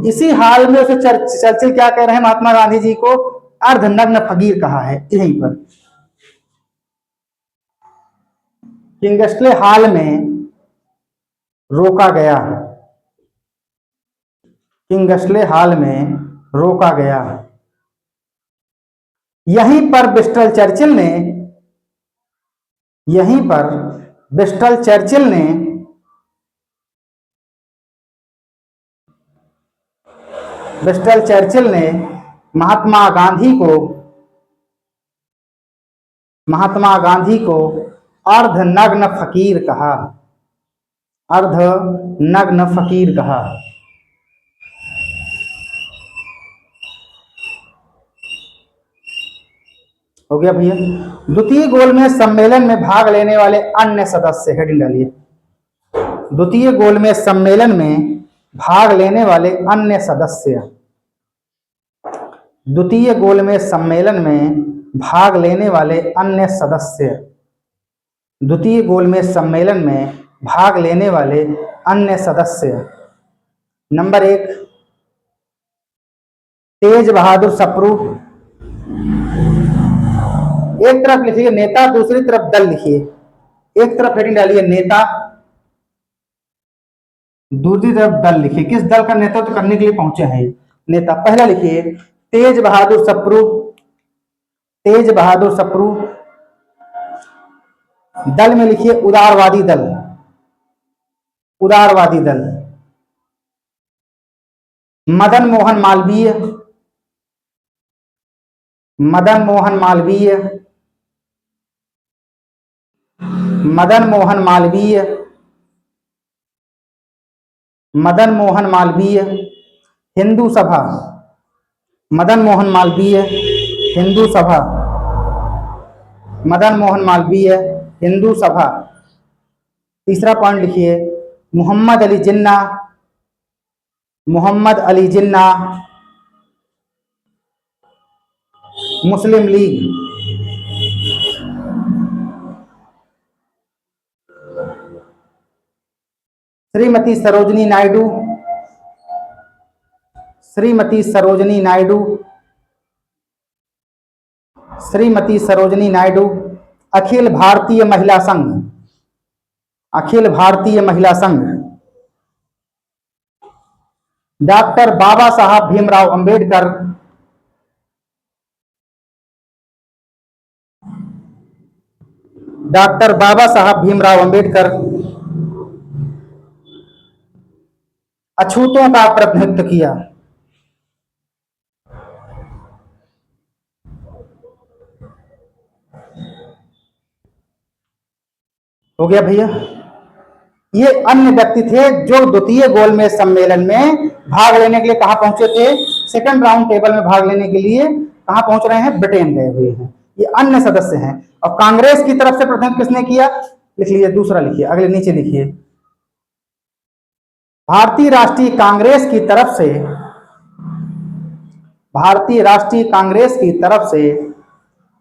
A: इसी हाल में उसे चर्चिल क्या कह रहे हैं, महात्मा गांधी जी को अर्धनग्न फकीर कहा है। यहीं पर किंगस्ले हॉल में रोका गया, किंगस्ले हॉल में रोका गया। यहीं पर ब्रिस्टल चर्चिल ने, यहीं पर ब्रिस्टल चर्चिल ने ब्रिस्टल चर्चिल ने महात्मा गांधी को अर्धनग्न फकीर कहा, अर्धनग्न फकीर कहा। हो गया भैया। द्वितीय गोलमेज सम्मेलन में भाग लेने वाले अन्य सदस्य, हेडिंग डालिए, द्वितीय गोलमेज सम्मेलन में भाग लेने वाले अन्य सदस्य, द्वितीय गोलमेज सम्मेलन में भाग लेने वाले अन्य सदस्य, द्वितीय गोलमेज सम्मेलन में भाग लेने वाले अन्य सदस्य। नंबर 1, तेज बहादुर सप्रू, एक तरफ लिखिए नेता, दूसरी तरफ दल लिखिए। एक तरफ हेडिंग डालिए नेता, दूसरी तरफ दल लिखिए। किस दल का नेतृत्व करने के लिए पहुंचे हैं नेता? पहला लिखिए तेज बहादुर सप्रू, तेज बहादुर सप्रू। दल में लिखिए उदारवादी दल, उदारवादी दल। मदन मोहन मालवीय, मदन मोहन मालवीय, मदन मोहन मालवीय, मदन मोहन मालवीय। हिंदू सभा, मदन मोहन मालवीय, हिंदू सभा, मदन मोहन मालवीय, हिंदू सभा। तीसरा पॉइंट लिखिए मोहम्मद अली जिन्ना, मोहम्मद अली जिन्ना, मुस्लिम लीग। श्रीमती सरोजनी नायडू, श्रीमती सरोजनी नायडू, श्रीमती सरोजनी नायडू। अखिल भारतीय महिला संघ, अखिल भारतीय महिला संघ। डॉक्टर बाबा साहब भीमराव अंबेडकर, डॉक्टर बाबा साहब भीमराव अंबेडकर अछूतों का प्रतिनिधित्व किया। हो गया भैया। ये अन्य व्यक्ति थे जो द्वितीय गोलमेज सम्मेलन में भाग लेने के लिए कहां पहुंचे थे? सेकंड राउंड टेबल में भाग लेने के लिए कहां पहुंच रहे हैं? ब्रिटेन गए हुए हैं। ये अन्य सदस्य हैं। और कांग्रेस की तरफ से प्रतिनिधित्व किसने किया? लिख लीजिए, दूसरा लिखिए, अगले नीचे लिखिए। भारतीय राष्ट्रीय कांग्रेस की तरफ से, भारतीय राष्ट्रीय कांग्रेस की तरफ से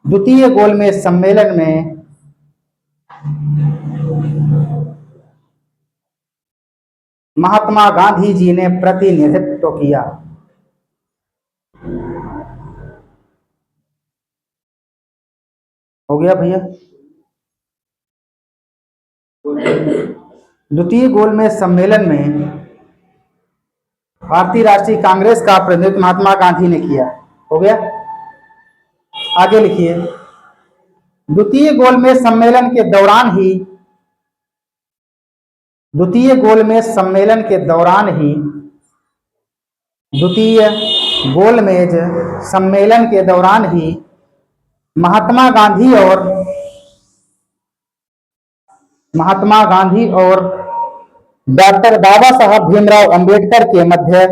A: द्वितीय गोलमेज सम्मेलन में महात्मा गांधी जी ने प्रतिनिधित्व किया। हो गया भैया। द्वितीय गोलमेज सम्मेलन में भारतीय राष्ट्रीय कांग्रेस का प्रतिनिधित्व महात्मा गांधी ने किया। हो गया। आगे लिखिए, द्वितीय गोलमेज सम्मेलन के दौरान ही, द्वितीय गोलमेज सम्मेलन के दौरान ही, द्वितीय गोलमेज सम्मेलन के दौरान ही महात्मा गांधी और डॉक्टर बाबा साहब भीमराव अंबेडकर के मध्य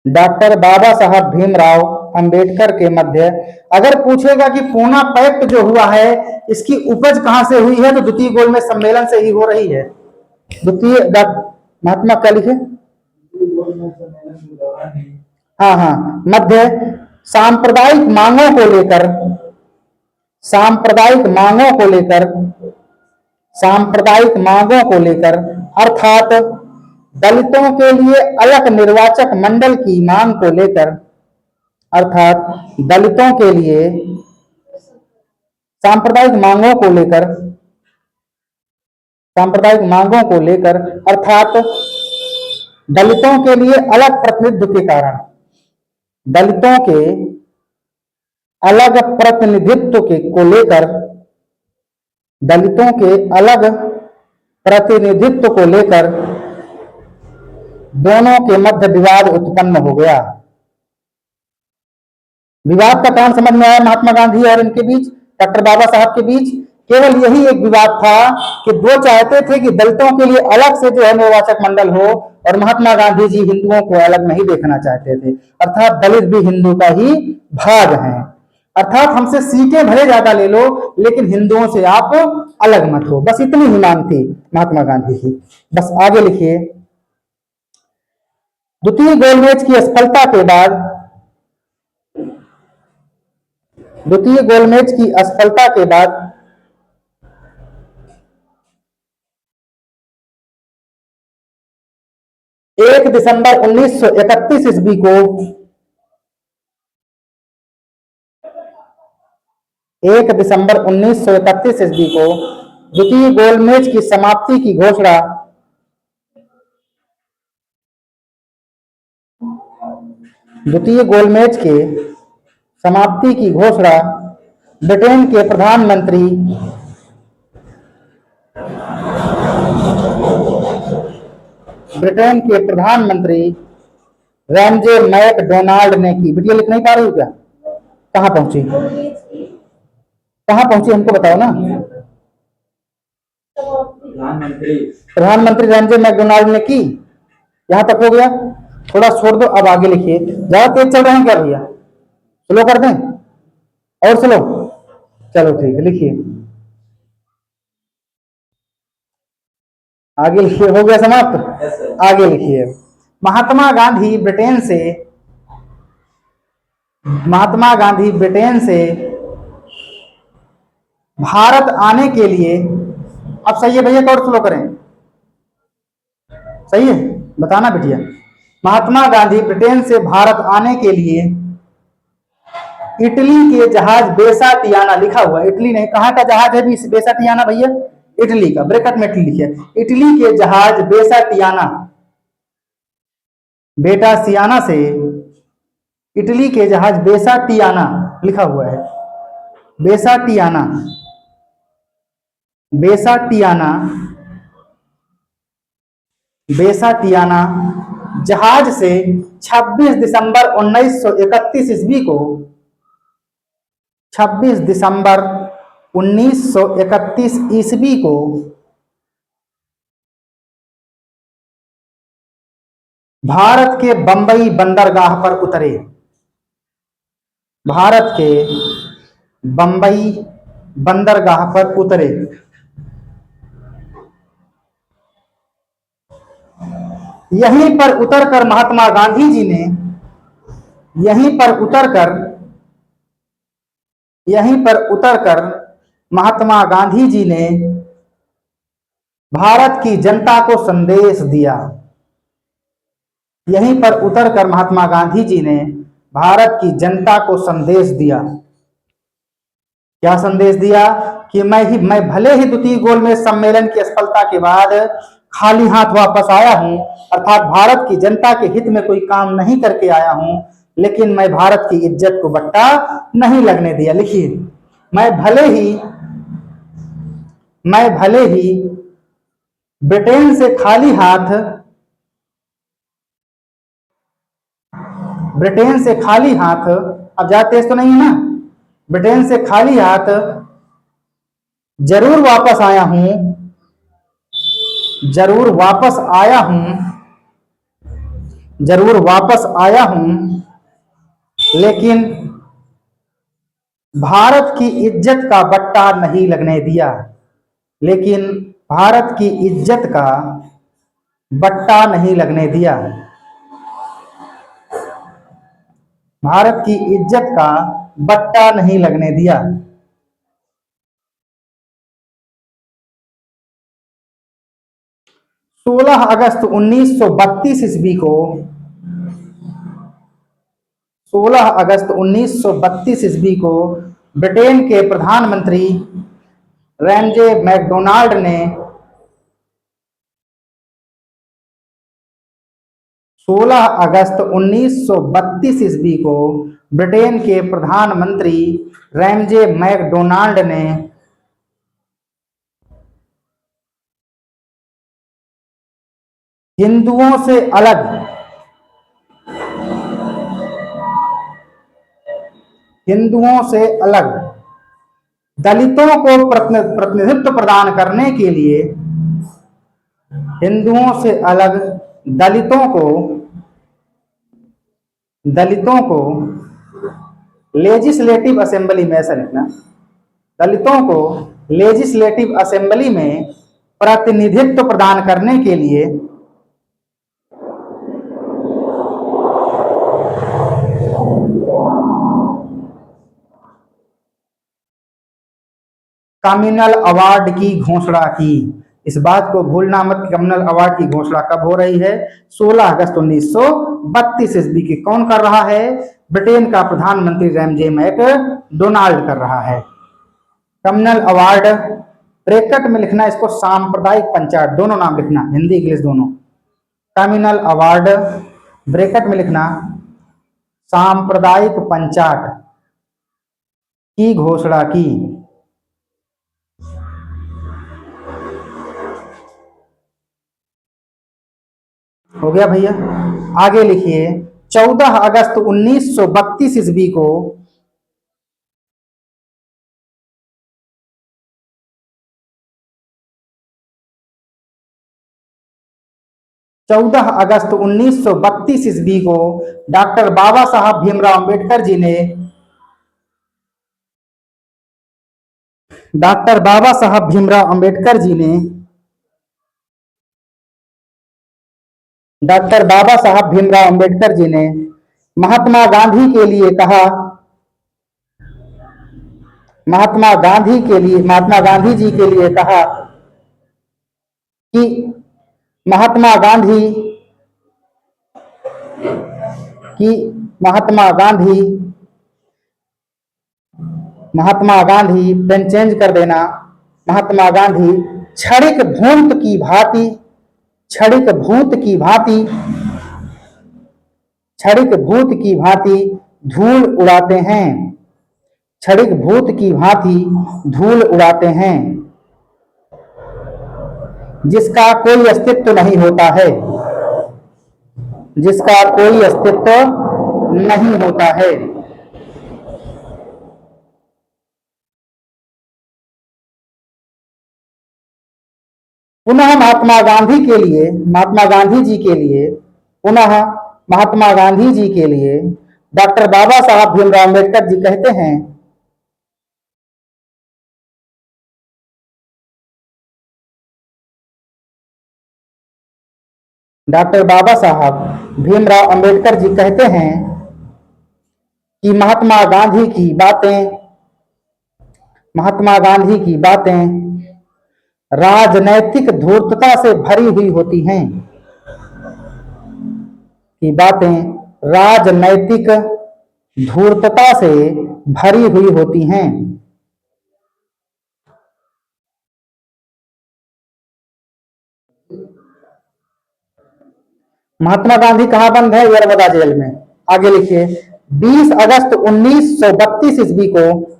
A: डॉक्टर बाबा साहब भीमराव अंबेडकर के मध्य। अगर पूछेगा कि पूना पैक्ट जो हुआ है इसकी उपज कहां से हुई है, तो द्वितीय गोलमेज सम्मेलन से ही हो रही है। द्वितीय महात्मा क्या लिखे? हाँ हाँ, मध्य सांप्रदायिक मांगों को लेकर, सांप्रदायिक मांगों को लेकर, सांप्रदायिक मांगों को लेकर अर्थात दलितों के लिए अलग निर्वाचक मंडल की मांग को लेकर, अर्थात दलितों के लिए सांप्रदायिक मांगों को लेकर, सांप्रदायिक मांगों को लेकर अर्थात दलितों के लिए अलग प्रतिनिधित्व के कारण, दलितों के अलग प्रतिनिधित्व के को लेकर, दलितों के अलग प्रतिनिधित्व को लेकर दोनों के मध्य विवाद उत्पन्न हो गया। विवाद का कारण समझ में आया महात्मा गांधी और इनके बीच, डॉक्टर बाबा साहब के बीच केवल यही एक विवाद था कि दो चाहते थे कि दलितों के लिए अलग से जो है निर्वाचक मंडल हो, और महात्मा गांधी जी हिंदुओं को अलग नहीं देखना चाहते थे। अर्थात दलित भी हिंदू का ही भाग हैं, अर्थात हमसे सीटें भले ज्यादा ले लो लेकिन हिंदुओं से आप अलग मत हो। बस इतनी ही मांग थी महात्मा गांधी की। बस आगे लिखिए। द्वितीय गोलमेज की असफलता के बाद, द्वितीय गोलमेज की असफलता के बाद 1 दिसंबर 1931 ईस्वी को, 1 दिसंबर 1931 ईस्वी को द्वितीय गोलमेज की समाप्ति की घोषणा, द्वितीय गोलमेज के समाप्ति की घोषणा ब्रिटेन के प्रधानमंत्री, ब्रिटेन के प्रधानमंत्री रैमजे मैकडोनाल्ड ने की। बिटिया लिख नहीं पा रही हो क्या? कहां पहुंची, कहां पहुंची हमको बताओ ना। प्रधानमंत्री रैमजे मैकडोनाल्ड ने की, यहां तक हो गया। थोड़ा छोड़ दो, अब आगे लिखिए। ज्यादा तेज चल रहे हैं क्या भैया? स्लो कर दें और स्लो? चलो ठीक है, लिखिए आगे लिखिए। हो गया समाप्त? आगे लिखिए। महात्मा गांधी ब्रिटेन से, महात्मा गांधी ब्रिटेन से भारत आने के लिए, अब सही है भैया? और स्लो करें? सही है, बताना बिटिया। महात्मा गांधी ब्रिटेन से भारत आने के लिए इटली के जहाज बेसाटियाना, लिखा हुआ इटली नहीं, कहां का जहाज है भी बेसाटियाना भैया? इटली का, ब्रैकेट में इटली लिखिए। इटली के जहाज बेसाटियाना, बेटा सियाना से, इटली के जहाज बेसाटियाना लिखा हुआ है, बेसाटियाना, बेसाटियाना, बेसाटियाना जहाज से 26 दिसंबर 1931 ईस्वी को, 26 दिसंबर 1931 ईस्वी को भारत के बंबई बंदरगाह पर उतरे, भारत के बंबई बंदरगाह पर उतरे। यहीं पर उतरकर महात्मा गांधी जी ने, यहीं पर उतरकर, यहीं पर उतरकर महात्मा गांधी जी ने भारत की जनता को संदेश दिया। यहीं पर उतरकर महात्मा गांधी जी ने भारत की जनता को संदेश दिया। क्या संदेश दिया? कि मैं भले ही द्वितीय गोलमेज सम्मेलन की असफलता के बाद खाली हाथ वापस आया हूं, अर्थात भारत की जनता के हित में कोई काम नहीं करके आया हूं, लेकिन मैं भारत की इज्जत को बट्टा नहीं लगने दिया। लिखिए, मैं भले ही ब्रिटेन से खाली हाथ, ब्रिटेन से खाली हाथ, अब ज्यादा तेज तो नहीं है ना, ब्रिटेन से खाली हाथ जरूर वापस आया हूं, जरूर वापस आया हूं, जरूर वापस आया हूं, लेकिन भारत की इज्जत का बट्टा नहीं लगने दिया। लेकिन भारत की इज्जत का बट्टा नहीं लगने दिया। भारत की इज्जत का बट्टा नहीं लगने दिया। 16 अगस्त 1932 ईस्वी को 16 अगस्त 1932 ईस्वी को ब्रिटेन के प्रधानमंत्री रैमजे मैकडोनाल्ड ने 16 अगस्त 1932 ईस्वी को ब्रिटेन के प्रधानमंत्री रैमजे मैकडोनाल्ड ने हिंदुओं से अलग हिंदुओं से अलग दलितों को प्रतिनिधित्व प्रदान करने के लिए हिंदुओं से अलग दलितों को लेजिस्लेटिव असेंबली में, ऐसा लिखना, दलितों को लेजिस्लेटिव असेंबली में प्रतिनिधित्व प्रदान करने के लिए कम्युनल अवार्ड की घोषणा की। इस बात को भूलना मत कि कम्युनल अवार्ड की घोषणा कब हो रही है? 16 अगस्त 1932 ईस्वी की। कौन कर रहा है? ब्रिटेन का प्रधानमंत्री रैमजे मैकडोनाल्ड कर रहा है। कम्युनल अवार्ड ब्रैकेट में लिखना, इसको सांप्रदायिक पंचायत, दोनों नाम लिखना, हिंदी इंग्लिश दोनों। कम्युनल अवार्ड ब्रैकेट में लिखना, सांप्रदायिक पंचायत की घोषणा की। हो गया भैया। आगे लिखिए, 14 अगस्त 1932 ईस्वी को 14 अगस्त 1932 ईस्वी को डॉक्टर बाबा साहब भीमराव अंबेडकर जी ने डॉक्टर बाबा साहब भीमराव अंबेडकर जी ने डॉक्टर बाबा साहब भीमराव अंबेडकर जी ने महात्मा गांधी के लिए कहा, महात्मा गांधी जी के लिए कहा कि महात्मा गांधी पेन चेंज कर देना। महात्मा गांधी क्षणिक भूत की भांति धूल उड़ाते हैं। क्षणिक भूत की भांति धूल उड़ाते हैं, जिसका कोई अस्तित्व नहीं होता है। जिसका कोई अस्तित्व नहीं होता है। पुनः महात्मा गांधी जी के लिए डॉक्टर बाबा साहब भीमराव अंबेडकर जी कहते हैं, डॉक्टर बाबा साहब भीमराव अंबेडकर जी कहते हैं कि महात्मा गांधी की बातें राजनैतिक धूर्तता से भरी हुई होती हैं। कि बातें राजनैतिक धूर्तता से भरी हुई होती हैं। महात्मा गांधी कहां बंद है? यरवदा जेल में। आगे लिखिए, 20 अगस्त 1932 ईस्वी को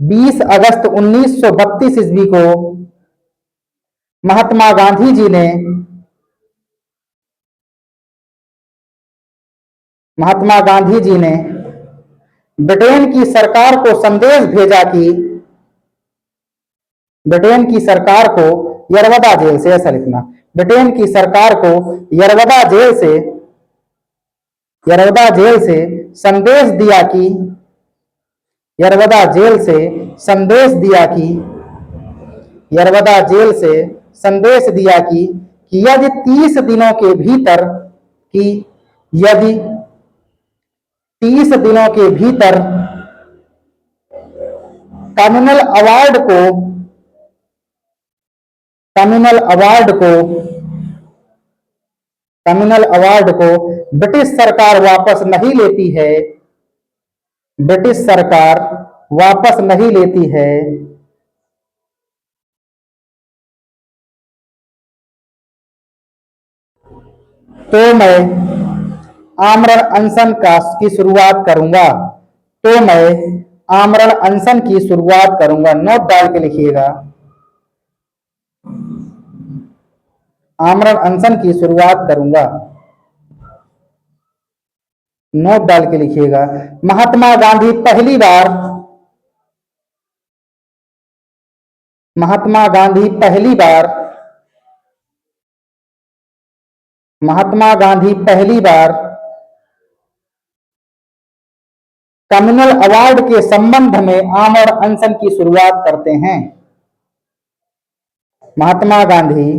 A: 20 अगस्त 1932 ईस्वी को महात्मा गांधी जी ने ब्रिटेन की सरकार को संदेश भेजा कि ब्रिटेन की सरकार को यरवदा जेल से, ऐसा लिखना। ब्रिटेन की सरकार को यरवदा जेल से यरवदा जेल से संदेश दिया कि यरवदा जेल से संदेश दिया कि यरवदा जेल से संदेश दिया कि यदि 30 दिनों के भीतर कि यदि 30 दिनों के भीतर कम्युनल अवार्ड को कम्युनल अवार्ड को कम्युनल अवार्ड को ब्रिटिश सरकार वापस नहीं लेती है, ब्रिटिश सरकार वापस नहीं लेती है, तो मैं आमरण अनशन की शुरुआत करूंगा। तो मैं आमरण अनशन की शुरुआत करूंगा। नोट डाल के लिखिएगा, आमरण अनशन की शुरुआत करूंगा। नोट डाल के लिखिएगा। महात्मा गांधी पहली बार महात्मा गांधी पहली बार महात्मा गांधी पहली बार कम्युनल अवार्ड के संबंध में आमरण अनशन की शुरुआत करते हैं। महात्मा गांधी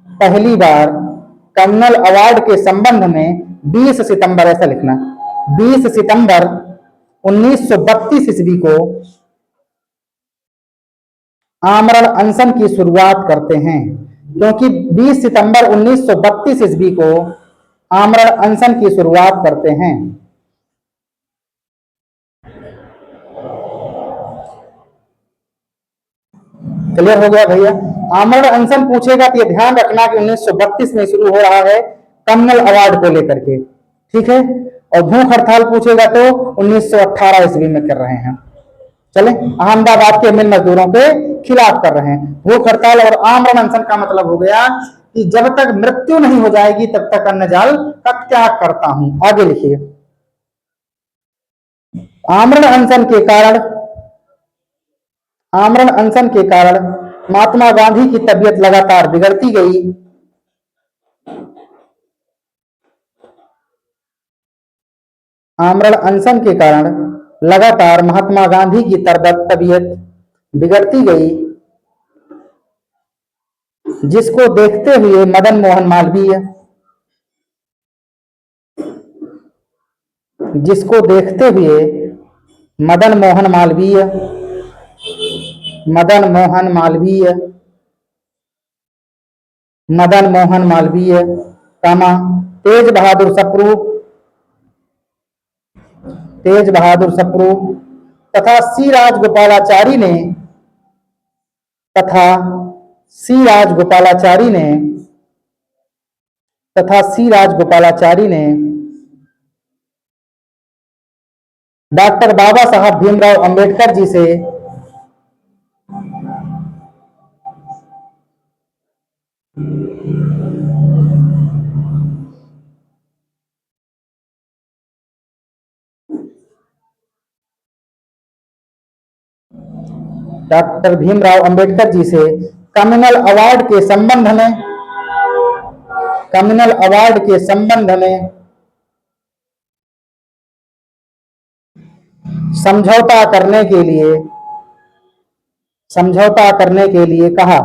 A: पहली बार कम्युनल अवार्ड के संबंध में 20 सितंबर, ऐसा लिखना, 20 सितंबर 1932 ईस्वी को आमरण अनशन की शुरुआत करते हैं, क्योंकि 20 सितंबर 1932 ईस्वी को आमरण अनशन की शुरुआत करते हैं। क्लियर हो गया भैया? आमरण अनशन पूछेगा तो ये ध्यान रखना कि 1932 में शुरू हो रहा है कम्युनल अवार्ड को लेकर के, ठीक है। और भूख हड़ताल पूछेगा तो 1918 ईस्वी में कर रहे हैं। चले, अहमदाबाद के मिल मजदूरों के खिलाफ कर रहे हैं। भूख हड़ताल और आमरण अनशन का मतलब हो गया कि जब तक मृत्यु नहीं हो जाएगी तब तक अन्न जल का त्याग करता हूं। आगे लिखिए। आमरण अनशन के कारण महात्मा गांधी की तबीयत लगातार बिगड़ती गई। आमरण अनशन के कारण लगातार महात्मा गांधी की तबीयत बिगड़ती गई, जिसको देखते हुए मदन मोहन मालवीय जिसको देखते हुए मदन मोहन मालवीय कामा तेज बहादुर सप्रू तथा सी राजगोपालाचारी ने तथा सी राजगोपालाचारी ने डॉक्टर बाबा साहब भीमराव अंबेडकर जी से कम्युनल अवार्ड के संबंध में समझौता करने के लिए कहा।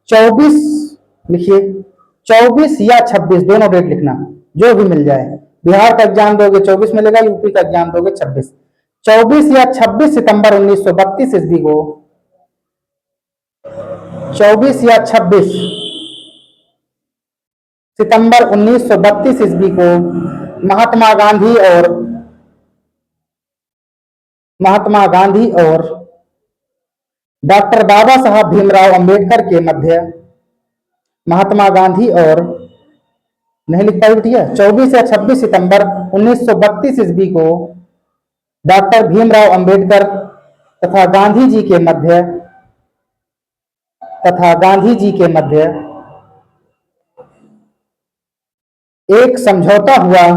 A: 24 लिखिए, 24 या 26 दोनों डेट लिखना, जो भी मिल जाए। बिहार का एग्जाम दोगे 24 मिलेगा, यूपी का एग्जाम दोगे 26। 24 या 26 सितंबर 1932 ईस्वी को 24 या 26 सितंबर 1932 ईस्वी को महात्मा गांधी और डॉक्टर बाबा साहब भीमराव अंबेडकर के मध्य महात्मा गांधी और नहीं लिख पाई बिटिया, 24 या 26 सितंबर 1932 ईस्वी को डॉक्टर भीमराव अंबेडकर तथा गांधी जी के मध्य एक समझौता हुआ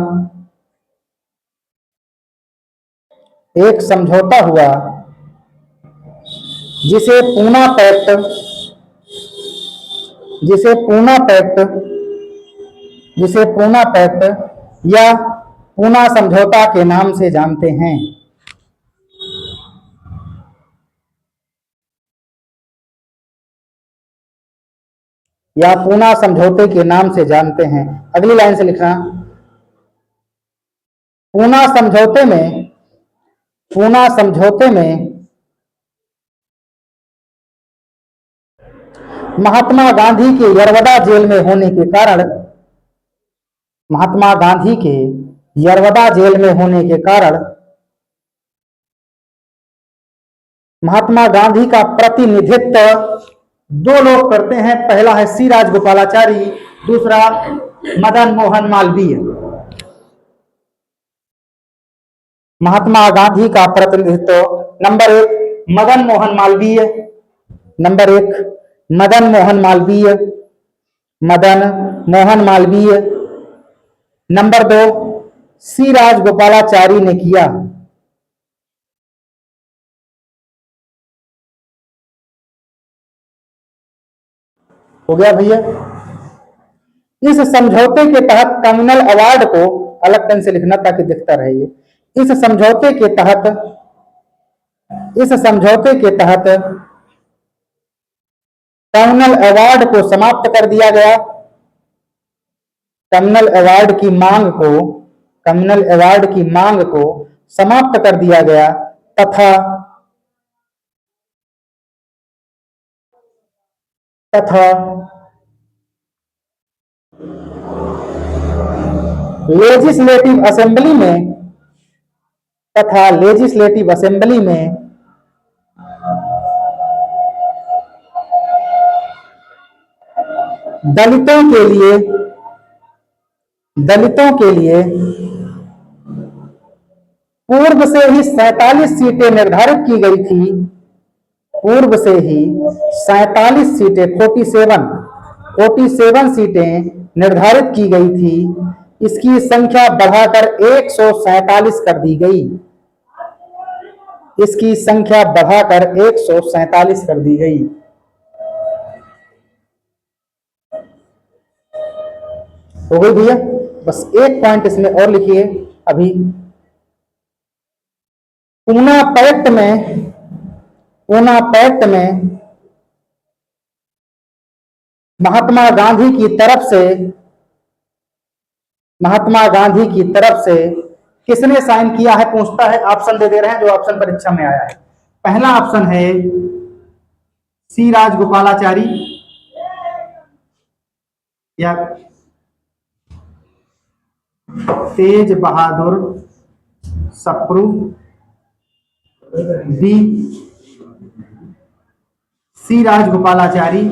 A: एक समझौता हुआ जिसे पूना पैक्ट जिसे पूना पैक्ट जिसे पूना पैक्ट या पूना समझौता के नाम से जानते हैं। या पूना समझौते के नाम से जानते हैं। अगली लाइन से लिखना, पूना समझौते में महात्मा गांधी के यरवदा जेल में होने के कारण महात्मा गांधी के यरवदा जेल में होने के कारण महात्मा गांधी का प्रतिनिधित्व दो लोग करते हैं। पहला है सी राजगोपालाचारी, दूसरा मदन मोहन मालवीय। महात्मा गांधी का प्रतिनिधित्व number 1 Madan Mohan Malviya, number 1 Madan Mohan Malviya, Madan Mohan Malviya. Number 2 सी राजगोपालाचारी ने किया। हो गया भैया। इस समझौते के तहत कम्युनल अवार्ड को अलग पेन से लिखना ताकि दिखता रहे। ये इस समझौते के तहत कम्युनल अवार्ड को समाप्त कर दिया गया। कम्युनल अवार्ड की मांग को समाप्त कर दिया गया तथा लेजिस्लेटिव असेंबली में दलितों के लिए पूर्व से ही 47 सीटें निर्धारित की गई थी। पूर्व से ही 47 सीटें 47 सीटें निर्धारित की गई थी। इसकी संख्या बढ़ाकर 147 कर दी गई। इसकी संख्या बढ़ाकर 147 कर दी गई। हो गई भैया। बस एक पॉइंट इसमें और लिखिए। अभी पूना पैक्ट में महात्मा गांधी की तरफ से किसने साइन किया है पूछता है। ऑप्शन दे रहे हैं जो ऑप्शन परीक्षा में आया है। पहला ऑप्शन है सी राजगोपालाचारी या Tej Bahadur Sapru, B C Rajagopalachari,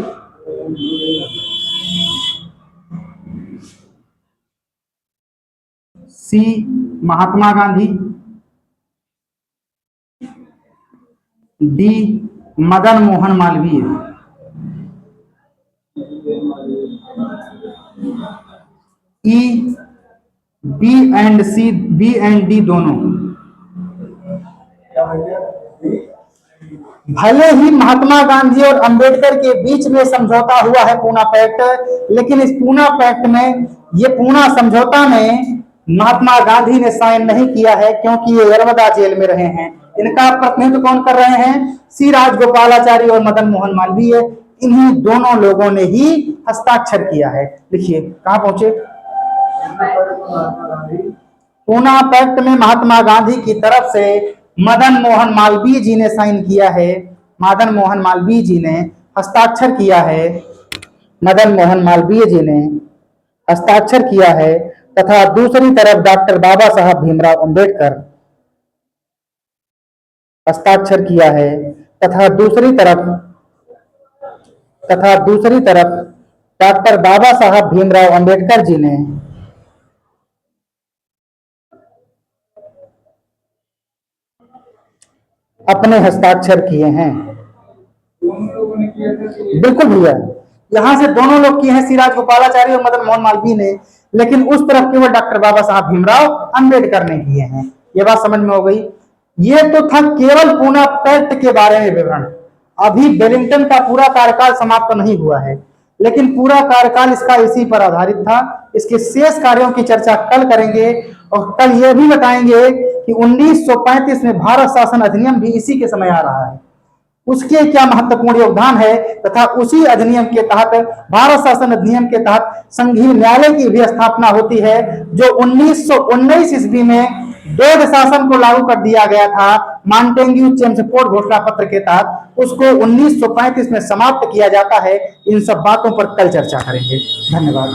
A: C Mahatma Gandhi, D Madan Mohan Malviya. E B and D दोनों। भले ही महात्मा गांधी और अंबेडकर के बीच में समझौता हुआ है पूना पैक्ट, लेकिन इस पूना पैक्ट में ये पूना समझौता में महात्मा गांधी ने साइन नहीं किया है क्योंकि ये यरवदा जेल में रहे हैं। इनका प्रतिनिधित्व कौन कर रहे हैं? सी राजगोपालाचारी और मदन मोहन मालवीय। इन्हीं दोनों लोगों ने ही हस्ताक्षर किया है। लिखिए कहां पहुंचे। पूना पैक्ट में महात्मा गांधी की तरफ से मदन मोहन मालवीय जी ने साइन किया है। मदन मोहन मालवीय जी ने हस्ताक्षर किया है। मदन मोहन मालवीय जी ने हस्ताक्षर किया है तथा दूसरी तरफ डॉक्टर बाबा साहब भीमराव अंबेडकर हस्ताक्षर किया है तथा दूसरी तरफ डॉक्टर बाबा साहब भीमराव अंबेडकर जी ने अपने हस्ताक्षर किए हैं। बिल्कुल भैया, यहां से दोनों लोग किए हैं, सी राजगोपालाचारी और मदन मोहन मालवीय ने, लेकिन उस तरफ केवल डॉक्टर बाबा साहब भीमराव अंबेडकर ने किए हैं। ये बात समझ में हो गई। ये तो था केवल पूना पैक्ट के बारे में विवरण। अभी वेलिंगटन का पूरा कार्यकाल समाप्त नहीं हुआ है, लेकिन पूरा कार्यकाल इसका इसी पर आधारित था। इसके शेष कार्यों की चर्चा कल करेंगे और कल यह भी बताएंगे कि 1935 में भारत शासन अधिनियम भी इसी के समय आ रहा है, उसके क्या महत्वपूर्ण योगदान है, तथा उसी अधिनियम के तहत भारत शासन अधिनियम के तहत संघीय न्यायालय की भी स्थापना होती है, जो 1919 ईस्वी में द्वैध शासन को लागू कर दिया गया था मॉन्टेग्यू चेम्सफोर्ड घोषणा पत्र के तहत। उसको 1935 में समाप्त किया जाता है। इन सब बातों पर कल चर्चा करेंगे। धन्यवाद।